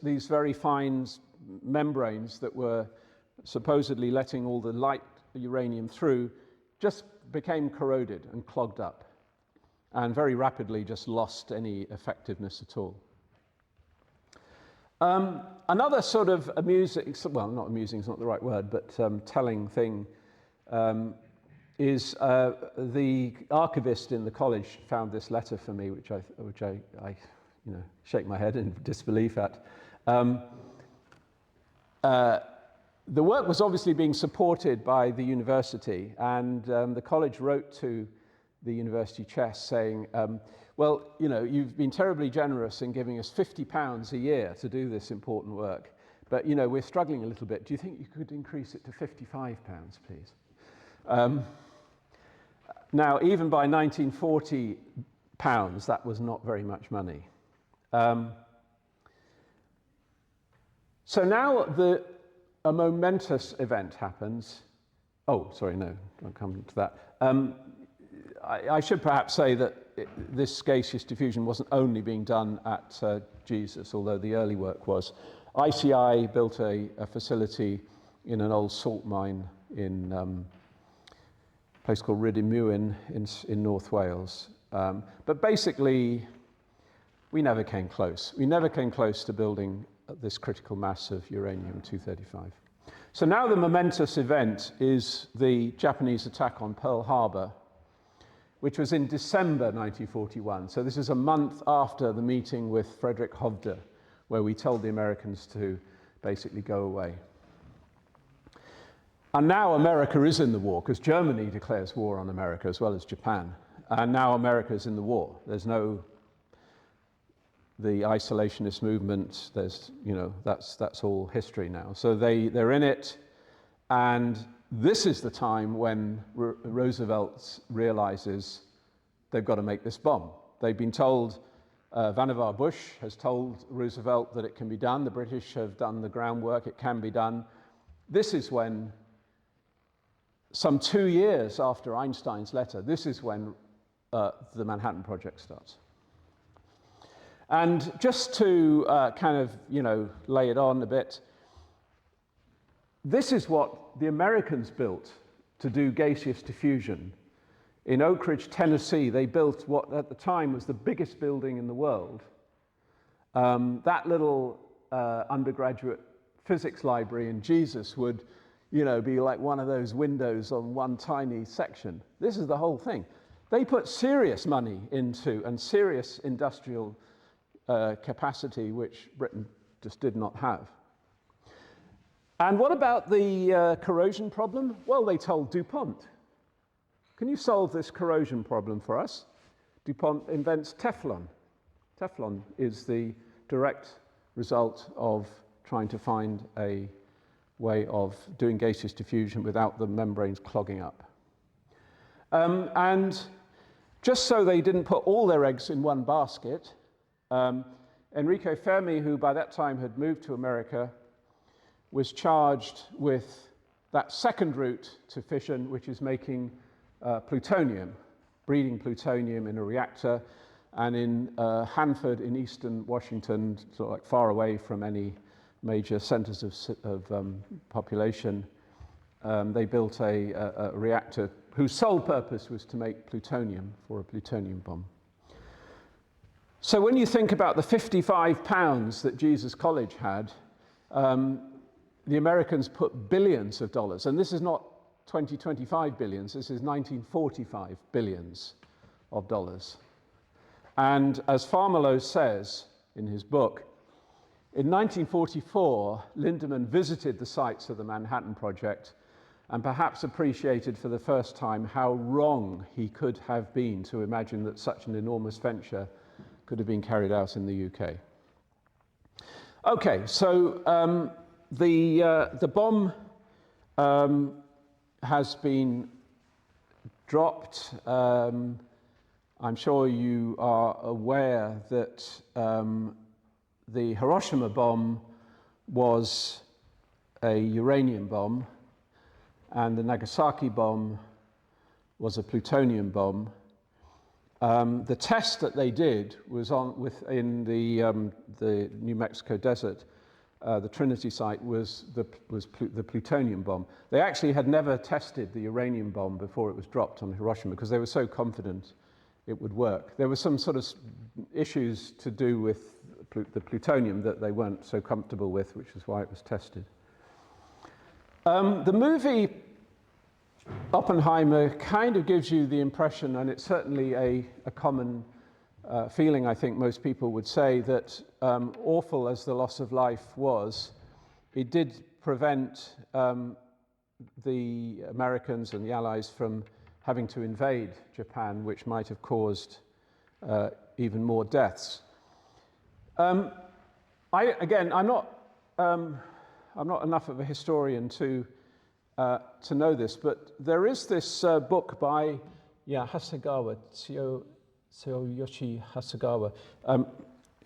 these very fine membranes that were supposedly letting all the light uranium through just became corroded and clogged up, and very rapidly just lost any effectiveness at all. Another sort of amusing, well, not amusing is not the right word, but telling thing is the archivist in the college found this letter for me, which I shake my head in disbelief at. The work was obviously being supported by the university, and the college wrote to the university chest saying, well, you've been terribly generous in giving us £50 a year to do this important work, but, we're struggling a little bit. Do you think you could increase it to £55, please? Now, even by 1940 pounds, that was not very much money. So now a momentous event happens. Oh, sorry, no, I'll come to that. I should perhaps say that this gaseous diffusion wasn't only being done at Jesus, although the early work was. ICI built a facility in an old salt mine in a place called Rhydymwyn in North Wales. But basically, we never came close. We never came close to building this critical mass of uranium-235. So now the momentous event is the Japanese attack on Pearl Harbor, which was in December 1941. So this is a month after the meeting with Frederick Hovde, where we told the Americans to basically go away. And now America is in the war, because Germany declares war on America as well as Japan. And now America is in the war. There's no the isolationist movement, there's, that's all history now. So they're in it, and this is the time when Roosevelt realizes they've got to make this bomb. They've been told, Vannevar Bush has told Roosevelt that it can be done. The British have done the groundwork, it can be done. This is when, some 2 years after Einstein's letter, this is when the Manhattan Project starts. And just to kind of, lay it on a bit, this is what the Americans built to do gaseous diffusion. In Oak Ridge, Tennessee, they built what at the time was the biggest building in the world. That little undergraduate physics library in Jesus would, be like one of those windows on one tiny section. This is the whole thing. They put serious money into and serious industrial capacity, which Britain just did not have. And what about the corrosion problem? Well, they told DuPont, can you solve this corrosion problem for us? DuPont invents Teflon. Teflon is the direct result of trying to find a way of doing gaseous diffusion without the membranes clogging up. And just so they didn't put all their eggs in one basket, Enrico Fermi, who by that time had moved to America, was charged with that second route to fission, which is making plutonium, breeding plutonium in a reactor, and in Hanford in eastern Washington, sort of like far away from any major centers of population, they built a reactor whose sole purpose was to make plutonium for a plutonium bomb. So when you think about the 55 pounds that Jesus College had, the Americans put billions of dollars, and this is not 2025 billions, this is 1945 billions of dollars. And as Farmelo says in his book, in 1944, Lindemann visited the sites of the Manhattan Project and perhaps appreciated for the first time how wrong he could have been to imagine that such an enormous venture could have been carried out in the UK. Okay, so the bomb has been dropped. I'm sure you are aware that the Hiroshima bomb was a uranium bomb, and the Nagasaki bomb was a plutonium bomb. The test that they did was in the New Mexico desert. The Trinity site was the plutonium bomb. They actually had never tested the uranium bomb before it was dropped on Hiroshima because they were so confident it would work. There were some sort of issues to do with the plutonium that they weren't so comfortable with, which is why it was tested. The movie Oppenheimer kind of gives you the impression, and it's certainly a common feeling, I think most people would say, that awful as the loss of life was, it did prevent the Americans and the Allies from having to invade Japan, which might have caused even more deaths. I'm not enough of a historian to know this, but there is this book by Hasegawa, Tsuyoshi Hasegawa,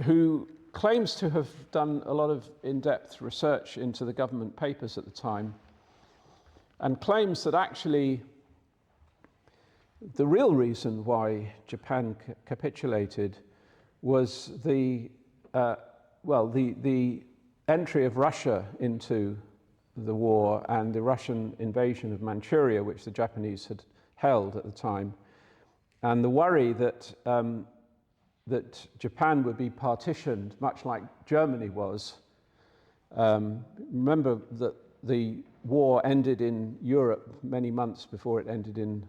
who claims to have done a lot of in-depth research into the government papers at the time, and claims that actually the real reason why Japan capitulated was the entry of Russia into the war and the Russian invasion of Manchuria, which the Japanese had held at the time, and the worry that that Japan would be partitioned, much like Germany was. Remember that the war ended in Europe many months before it ended in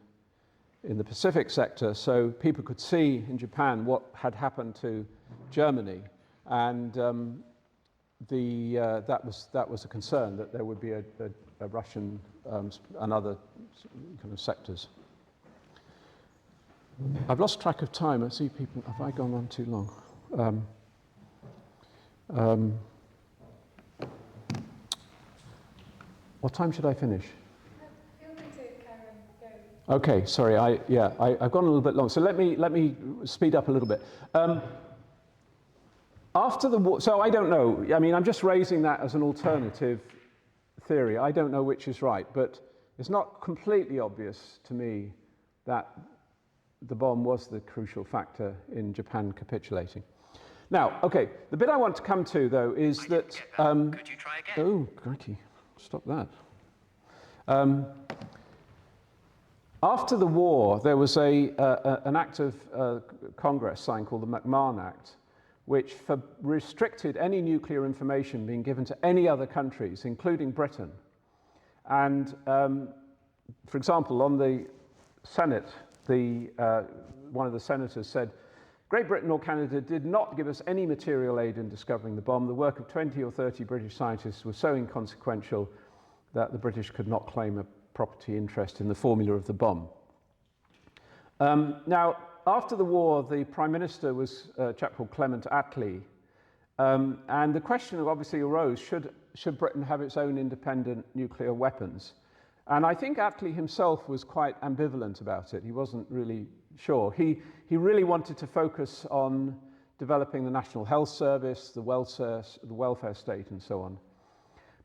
the Pacific sector, so people could see in Japan what had happened to Germany, and that was a concern, that there would be a Russian and other kind of sectors. I've lost track of time. I see people. Have I gone on too long? What time should I finish? Feel free to carry on going. Okay, sorry, I've gone a little bit long, so let me speed up a little bit. After the war, so I don't know, I mean, I'm just raising that as an alternative theory. I don't know which is right, but it's not completely obvious to me that the bomb was the crucial factor in Japan capitulating. Now, okay, the bit I want to come to, though, is that... Could you try again? Oh, crikey, stop that. After the war, there was an act of Congress signed called the McMahon Act, which restricted any nuclear information being given to any other countries, including Britain. And, for example, on the Senate, one of the senators said, Great Britain or Canada did not give us any material aid in discovering the bomb. The work of 20 or 30 British scientists was so inconsequential that the British could not claim a property interest in the formula of the bomb. Now, after the war, the Prime Minister was a chap called Clement Attlee, and the question obviously arose, should Britain have its own independent nuclear weapons? And I think Attlee himself was quite ambivalent about it. He wasn't really sure. He really wanted to focus on developing the National Health Service, the welfare state, and so on.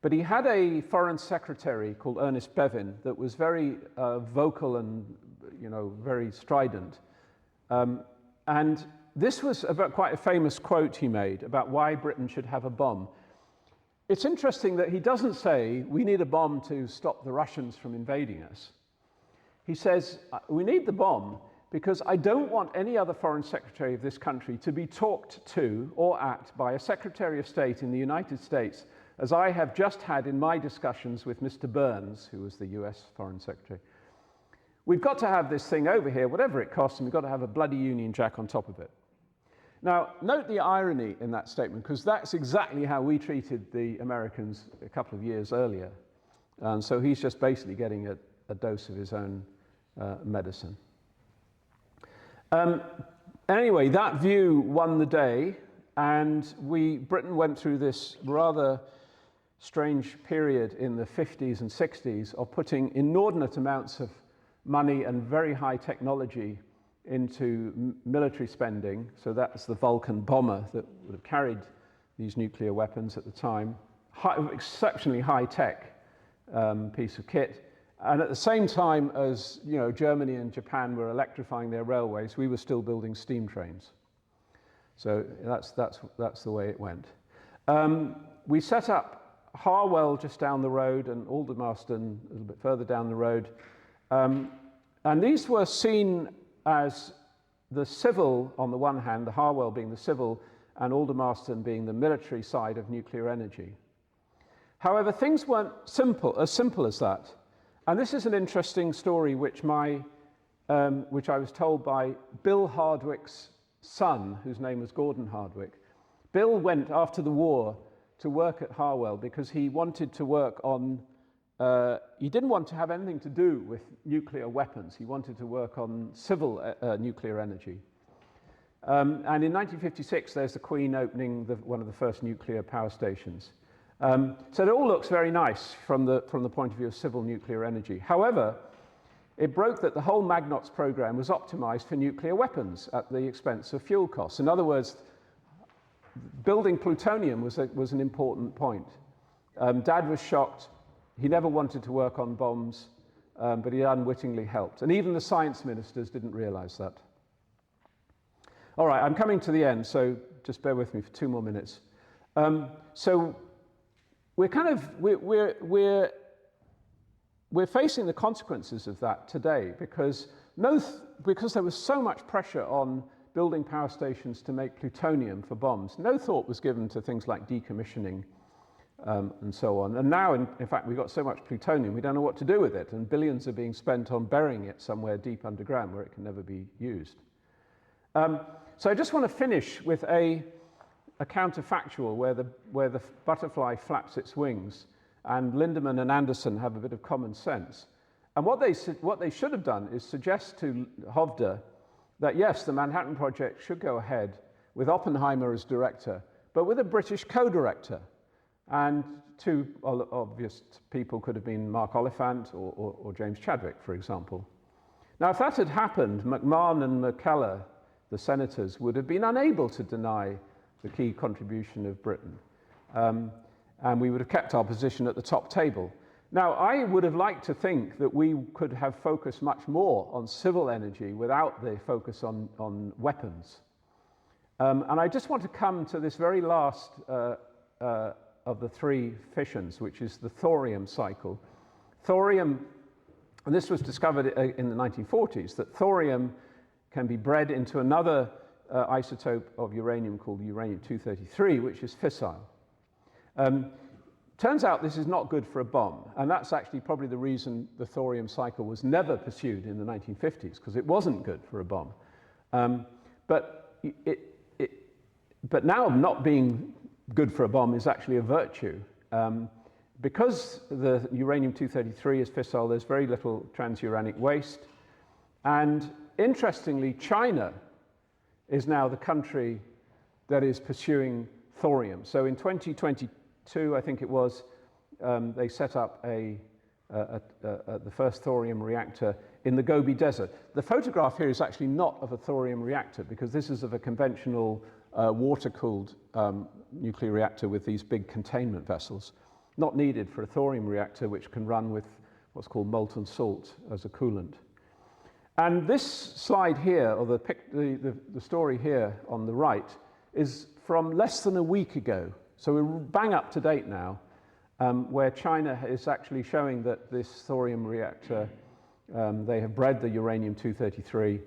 But he had a foreign secretary called Ernest Bevin that was very vocal and, very strident. And this was quite a famous quote he made about why Britain should have a bomb. It's interesting that he doesn't say, we need a bomb to stop the Russians from invading us. He says, we need the bomb because I don't want any other foreign secretary of this country to be talked to or at by a Secretary of State in the United States, as I have just had in my discussions with Mr. Burns, who was the US Foreign Secretary. We've got to have this thing over here, whatever it costs, and we've got to have a bloody Union Jack on top of it. Now, note the irony in that statement, because that's exactly how we treated the Americans a couple of years earlier. And so he's just basically getting a dose of his own medicine. Anyway, that view won the day, and Britain went through this rather strange period in the 50s and 60s of putting inordinate amounts of money and very high technology into military spending. So that's the Vulcan bomber that would have carried these nuclear weapons at the time. Exceptionally high-tech piece of kit. And at the same time as Germany and Japan were electrifying their railways, we were still building steam trains. So that's the way it went. We set up Harwell just down the road and Aldermaston a little bit further down the road. And these were seen as the civil, on the one hand, the Harwell being the civil, and Aldermaston being the military side of nuclear energy. However, things weren't as simple as that. And this is an interesting story which I was told by Bill Hardwick's son, whose name was Gordon Hardwick. Bill went after the war to work at Harwell because he wanted to work on he didn't want to have anything to do with nuclear weapons. He wanted to work on civil nuclear energy. And in 1956, there's the Queen opening one of the first nuclear power stations. So it all looks very nice from the point of view of civil nuclear energy. However, it broke that the whole Magnox program was optimized for nuclear weapons at the expense of fuel costs. In other words, building plutonium was an important point. Dad was shocked. He never wanted to work on bombs, but he unwittingly helped. And even the science ministers didn't realize that. All right, I'm coming to the end, so just bear with me for 2 more minutes. So we're facing the consequences of that today because there was so much pressure on building power stations to make plutonium for bombs. No thought was given to things like decommissioning and so on. And now, in fact, we've got so much plutonium, we don't know what to do with it, and billions are being spent on burying it somewhere deep underground where it can never be used. So I just want to finish with a counterfactual where the butterfly flaps its wings, and Lindemann and Anderson have a bit of common sense. And what they should have done is suggest to Hovde that yes, the Manhattan Project should go ahead with Oppenheimer as director, but with a British co-director. And 2 obvious people could have been Mark Oliphant or James Chadwick, for example. Now, if that had happened, McMahon and McKellar, the senators, would have been unable to deny the key contribution of Britain. And we would have kept our position at the top table. Now, I would have liked to think that we could have focused much more on civil energy without the focus on weapons. And I just want to come to this very last of the three fissions, which is the thorium cycle. Thorium, and this was discovered in the 1940s, that thorium can be bred into another isotope of uranium called uranium-233, which is fissile. Turns out this is not good for a bomb, and that's actually probably the reason the thorium cycle was never pursued in the 1950s, because it wasn't good for a bomb. But now not being good for a bomb is actually a virtue. Because the uranium-233 is fissile, there's very little transuranic waste. And interestingly, China is now the country that is pursuing thorium. So in 2022, I think it was, they set up the first thorium reactor in the Gobi Desert. The photograph here is actually not of a thorium reactor, because this is of a conventional water-cooled nuclear reactor with these big containment vessels, not needed for a thorium reactor, which can run with what's called molten salt as a coolant. And this slide here, or the story here on the right, is from less than a week ago. So we're bang up to date now, where China is actually showing that this thorium reactor, they have bred the uranium-233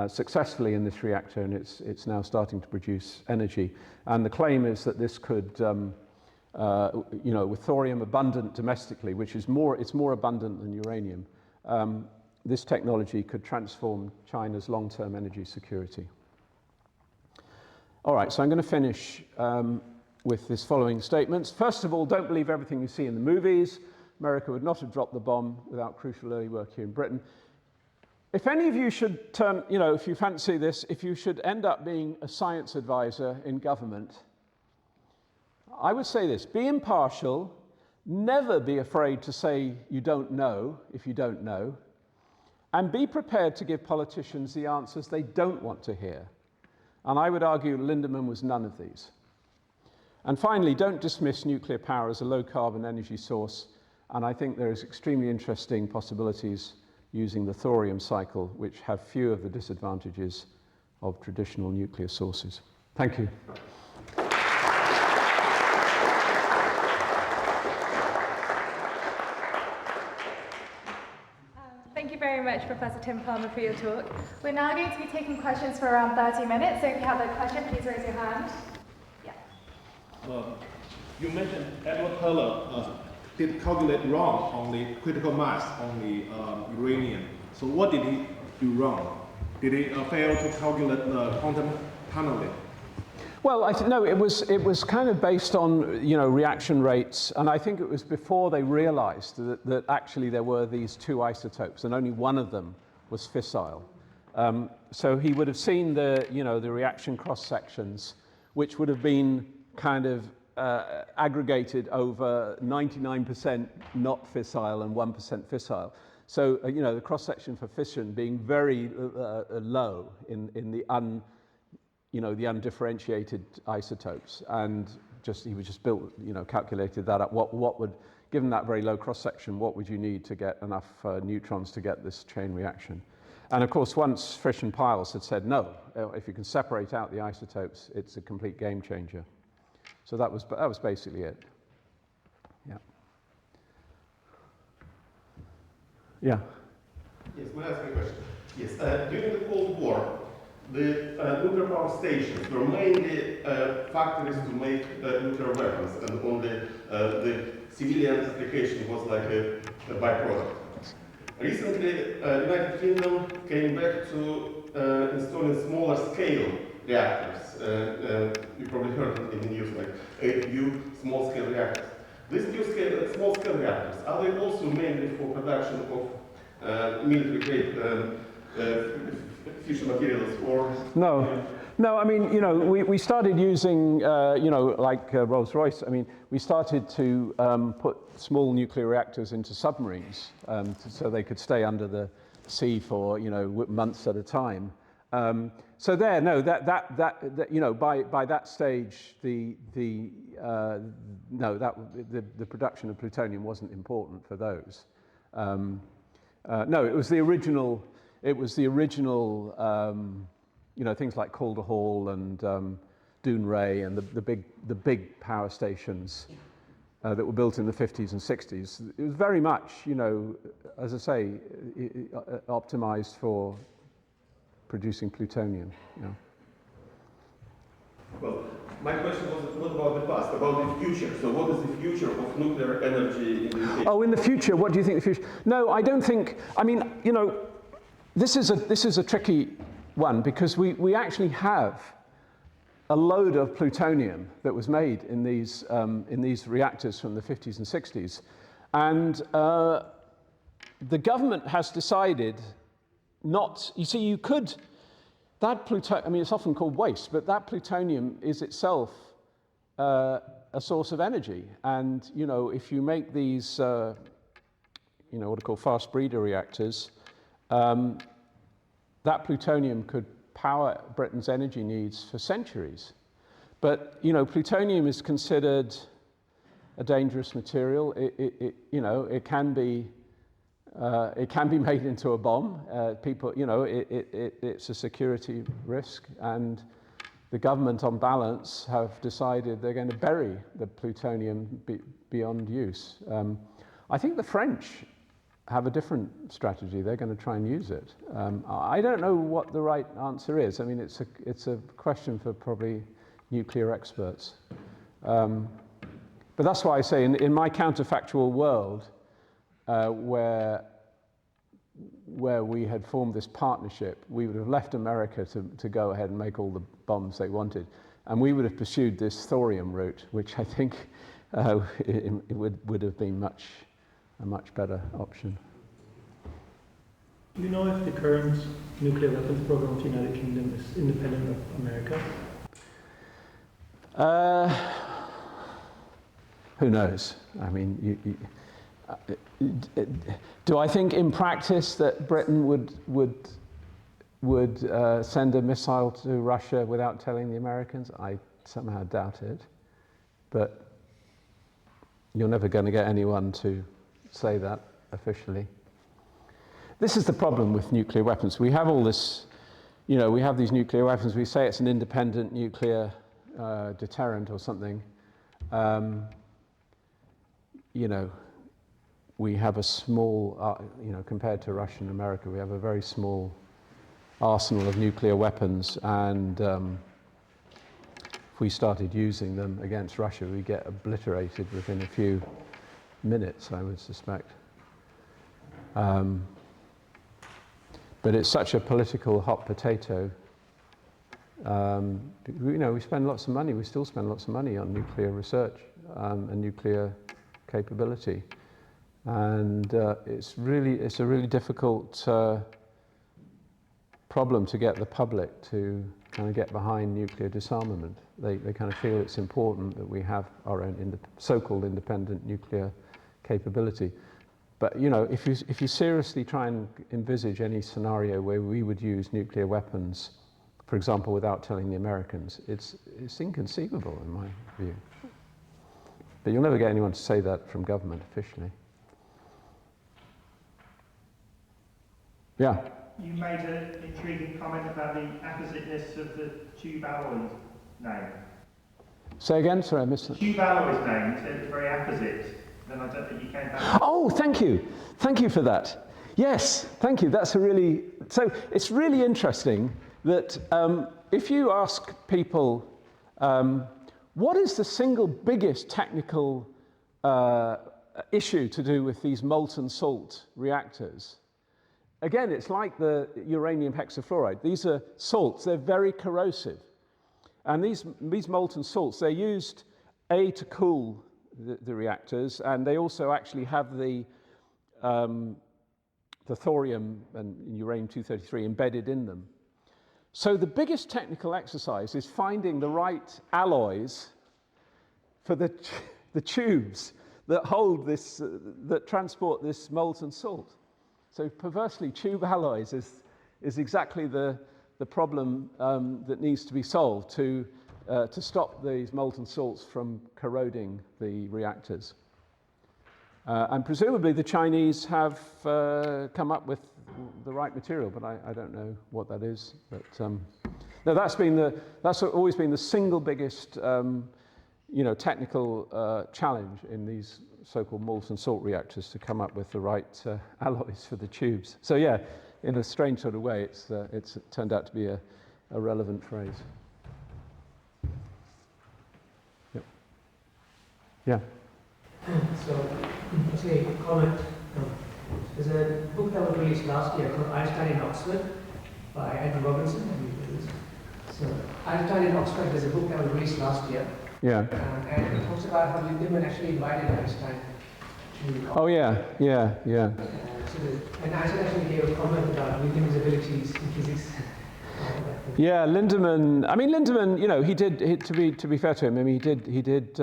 successfully in this reactor, and it's now starting to produce energy. And the claim is that this could, with thorium abundant domestically, which is it's more abundant than uranium, this technology could transform China's long-term energy security. All right, so I'm going to finish with this following statements. First of all, don't believe everything you see in the movies. America would not have dropped the bomb without crucial early work here in Britain. If any of you should turn, if you fancy this, if you should end up being a science advisor in government, I would say this: be impartial, never be afraid to say you don't know if you don't know, and be prepared to give politicians the answers they don't want to hear. And I would argue Lindemann was none of these. And finally, don't dismiss nuclear power as a low-carbon energy source, and I think there is extremely interesting possibilities using the thorium cycle, which have few of the disadvantages of traditional nuclear sources. Thank you. Thank you very much, Professor Tim Palmer, for your talk. We're now going to be taking questions for around 30 minutes, so if you have a question, please raise your hand. Yeah. You mentioned Edward Teller did calculate wrong on the critical mass on the uranium. So what did he do wrong? Did he fail to calculate the quantum tunneling? Well, no, it was kind of based on reaction rates, and I think it was before they realized that actually there were these two isotopes, and only one of them was fissile. So he would have seen the reaction cross sections, which would have been kind of aggregated over 99% not fissile and 1% fissile. So the cross section for fission being very low in the the undifferentiated isotopes, and he was just built, calculated that up. What would, given that very low cross section, what would you need to get enough neutrons to get this chain reaction? And of course, once Frisch and Piles had said no, if you can separate out the isotopes, it's a complete game changer. So that was basically it. Yeah. Yeah. Yes, may I ask you a question? Yes, during the Cold War, the nuclear power stations were mainly factories to make nuclear weapons, and only the civilian application was like a byproduct. Recently, United Kingdom came back to installing smaller scale reactors. You probably heard in the news, like APU small scale reactors. These new small scale reactors, are they also mainly for production of military grade fission materials, or? No, I mean, we started using, like Rolls-Royce, I mean, we started to put small nuclear reactors into submarines so they could stay under the sea for months at a time. So there, no, that by that stage, the production of plutonium wasn't important for those. No, it was the original. Things like Calder Hall and Dounreay and the big power stations that were built in the 50s and 60s. It was very much, as I say, optimized for producing plutonium. Well, my question was not about the past, about the future. So what is the future of nuclear energy in the UK? Oh, in the future, what do you think the future? No, I don't think, this is a tricky one because we actually have a load of plutonium that was made in these reactors from the 50s and 60s. And the government has decided not, you could, that plutonium, it's often called waste, but that plutonium is itself a source of energy. And, if you make these, what are called fast breeder reactors, that plutonium could power Britain's energy needs for centuries. But, plutonium is considered a dangerous material. It can be made into a bomb. It's a security risk, and the government, on balance, have decided they're going to bury the plutonium beyond use. I think the French have a different strategy. They're going to try and use it. I don't know what the right answer is. It's a question for probably nuclear experts. But that's why I say in my counterfactual world, where we had formed this partnership, we would have left America to go ahead and make all the bombs they wanted, and we would have pursued this thorium route, which I think it would have been a much better option. Do you know if the current nuclear weapons program of the United Kingdom is independent of America? Who knows? Do I think in practice that Britain would send a missile to Russia without telling the Americans? I somehow doubt it. But you're never going to get anyone to say that officially. This is the problem with nuclear weapons. We have all this, we have these nuclear weapons. We say it's an independent nuclear deterrent or something. We have a small, compared to Russia and America, we have a very small arsenal of nuclear weapons, and if we started using them against Russia, we get obliterated within a few minutes, I would suspect. But it's such a political hot potato. We spend lots of money, we still spend lots of money on nuclear research and nuclear capability. And it's a really difficult problem to get the public to kind of get behind nuclear disarmament. They kind of feel it's important that we have our own so-called independent nuclear capability. But if you seriously try and envisage any scenario where we would use nuclear weapons, for example, without telling the Americans, it's inconceivable in my view. But you'll never get anyone to say that from government officially. Yeah. You made an intriguing comment about the appositeness of the tube alloy name. Say again, sorry, I missed that. Tube alloy's name, you said it's very apposite. Then I don't think you came back. Oh, thank you. Thank you for that. Yes, thank you. So it's really interesting that if you ask people, what is the single biggest technical issue to do with these molten salt reactors? Again, it's like the uranium hexafluoride. These are salts, they're very corrosive. And these molten salts, they're used, to cool the reactors, and they also actually have the thorium and uranium-233 embedded in them. So the biggest technical exercise is finding the right alloys for the tubes that hold this, that transport this molten salt. So perversely, tube alloys is exactly the problem that needs to be solved to stop these molten salts from corroding the reactors. And presumably the Chinese have come up with the right material, but I don't know what that is. But no, that's always been the single biggest technical challenge in these so-called molten salt reactors, to come up with the right alloys for the tubes. So yeah, in a strange sort of way, it's turned out to be a relevant phrase. Yep. Yeah. So, actually, a comment. There's a book that was released last year called Einstein in Oxford by Andrew Robinson. So, Einstein in Oxford, there's a book that was released last year. Yeah. And it talks about how Lindemann actually invited Einstein to. Oh, yeah. And Einstein actually gave a comment about Lindemann's abilities in physics. Yeah, Lindemann, you know, he did, to be fair to him, I mean, he did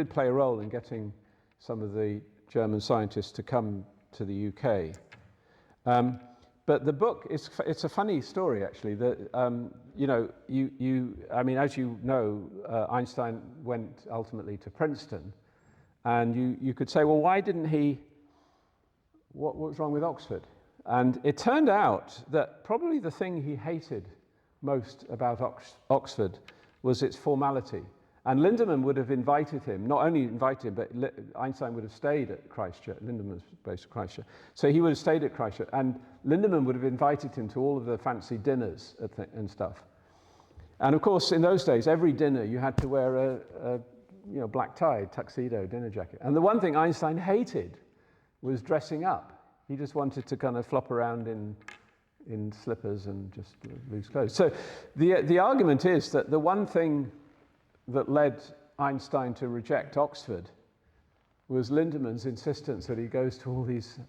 play a role in getting some of the German scientists to come to the UK. But the book it's a funny story, actually. That as you know, Einstein went ultimately to Princeton, and you could say, well, why didn't he? What was wrong with Oxford? And it turned out that probably the thing he hated most about Oxford was its formality. And Lindemann would have invited him, not only invited him, but Einstein would have stayed at Christchurch. Lindemann was based at Christchurch. So he would have stayed at Christchurch, and Lindemann would have invited him to all of the fancy dinners and stuff. And of course, in those days, every dinner you had to wear a black tie, tuxedo, dinner jacket. And the one thing Einstein hated was dressing up. He just wanted to kind of flop around in slippers and just loose clothes. So the argument is that the one thing that led Einstein to reject Oxford was Lindemann's insistence that he goes to all these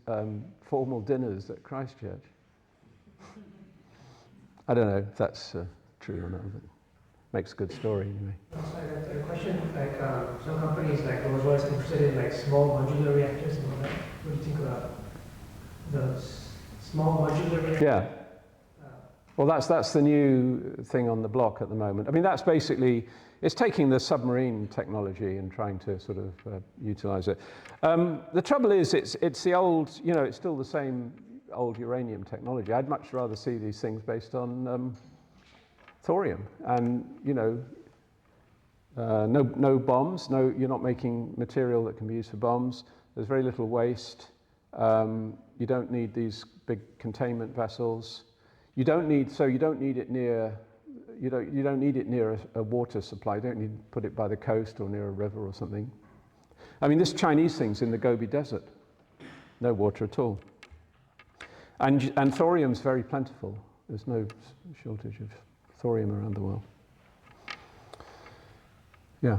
formal dinners at Christchurch. I don't know if that's true or not, but it makes a good story anyway. Also, a question, some companies like Rolls-Royce are interested in like small modular reactors and all that. What do you think about those small modular reactors? Yeah. Well, that's the new thing on the block at the moment. I mean, that's basically, it's taking the submarine technology and trying to sort of utilize it. The trouble is, it's the old, it's still the same old uranium technology. I'd much rather see these things based on thorium, and no bombs. No, you're not making material that can be used for bombs. There's very little waste. You don't need these big containment vessels. You don't need it near a water supply. You don't need to put it by the coast or near a river or something. I mean, this Chinese thing's in the Gobi Desert. No water at all. And thorium's very plentiful. There's no shortage of thorium around the world. Yeah.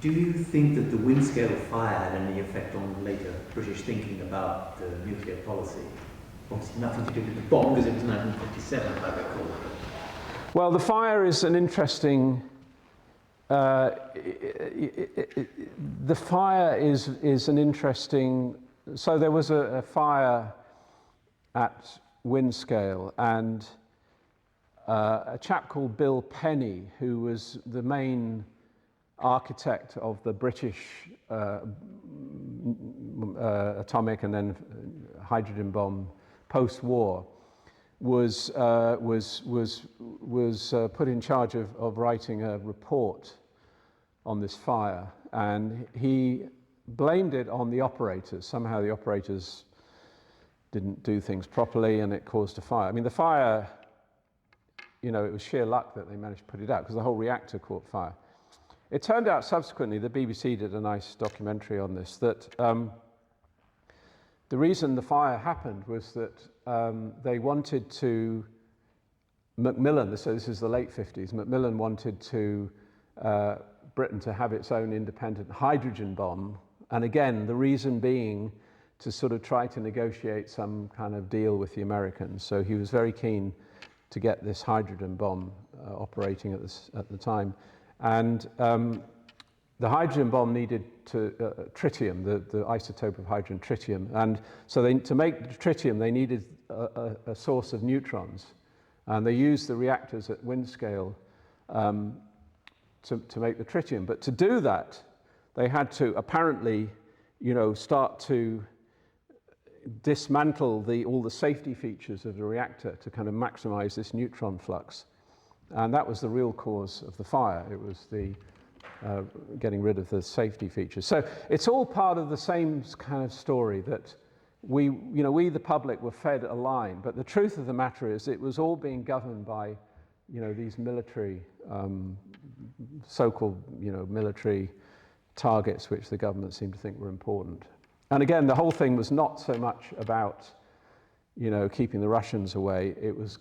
Do you think that the wind scale fire had any effect on later British thinking about the nuclear policy? Obviously nothing to do with the bomb, because it was 1957, if I recall. Well, the fire is an interesting... the fire is an interesting... So there was a fire at Windscale, and a chap called Bill Penny, who was the main architect of the British atomic and then hydrogen bomb post-war, was put in charge of writing a report on this fire, and he blamed it on the operators. Somehow the operators didn't do things properly, and it caused a fire. I mean, the fire, it was sheer luck that they managed to put it out, because the whole reactor caught fire. It turned out subsequently, the BBC did a nice documentary on this, that the reason the fire happened was that they wanted to, Macmillan, so this is the late 50s, Macmillan wanted to Britain to have its own independent hydrogen bomb, and again, the reason being to sort of try to negotiate some kind of deal with the Americans. So he was very keen to get this hydrogen bomb operating at the time. And the hydrogen bomb needed tritium, the isotope of hydrogen, tritium, and so to make tritium they needed a source of neutrons, and they used the reactors at wind scale to make the tritium. But to do that, they had to apparently, start to dismantle all the safety features of the reactor to kind of maximize this neutron flux, and that was the real cause of the fire. It was the getting rid of the safety features. So it's all part of the same kind of story that we the public were fed a line, but the truth of the matter is it was all being governed by, these military, so-called, military targets which the government seemed to think were important. And again, the whole thing was not so much about, keeping the Russians away. It was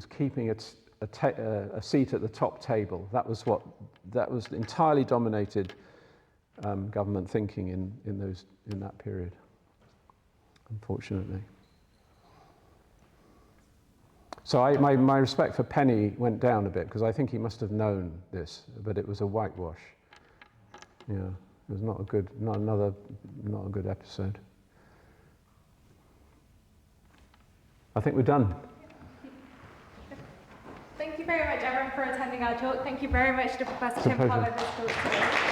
keeping a seat at the top table. That was entirely dominated government thinking in that period, unfortunately. So my respect for Penny went down a bit because I think he must have known this, but it was a whitewash. Yeah, it was not a good episode. I think we're done. Thank you very much, everyone, for attending our talk. Thank you very much to Professor Tim Palmer for this talk today.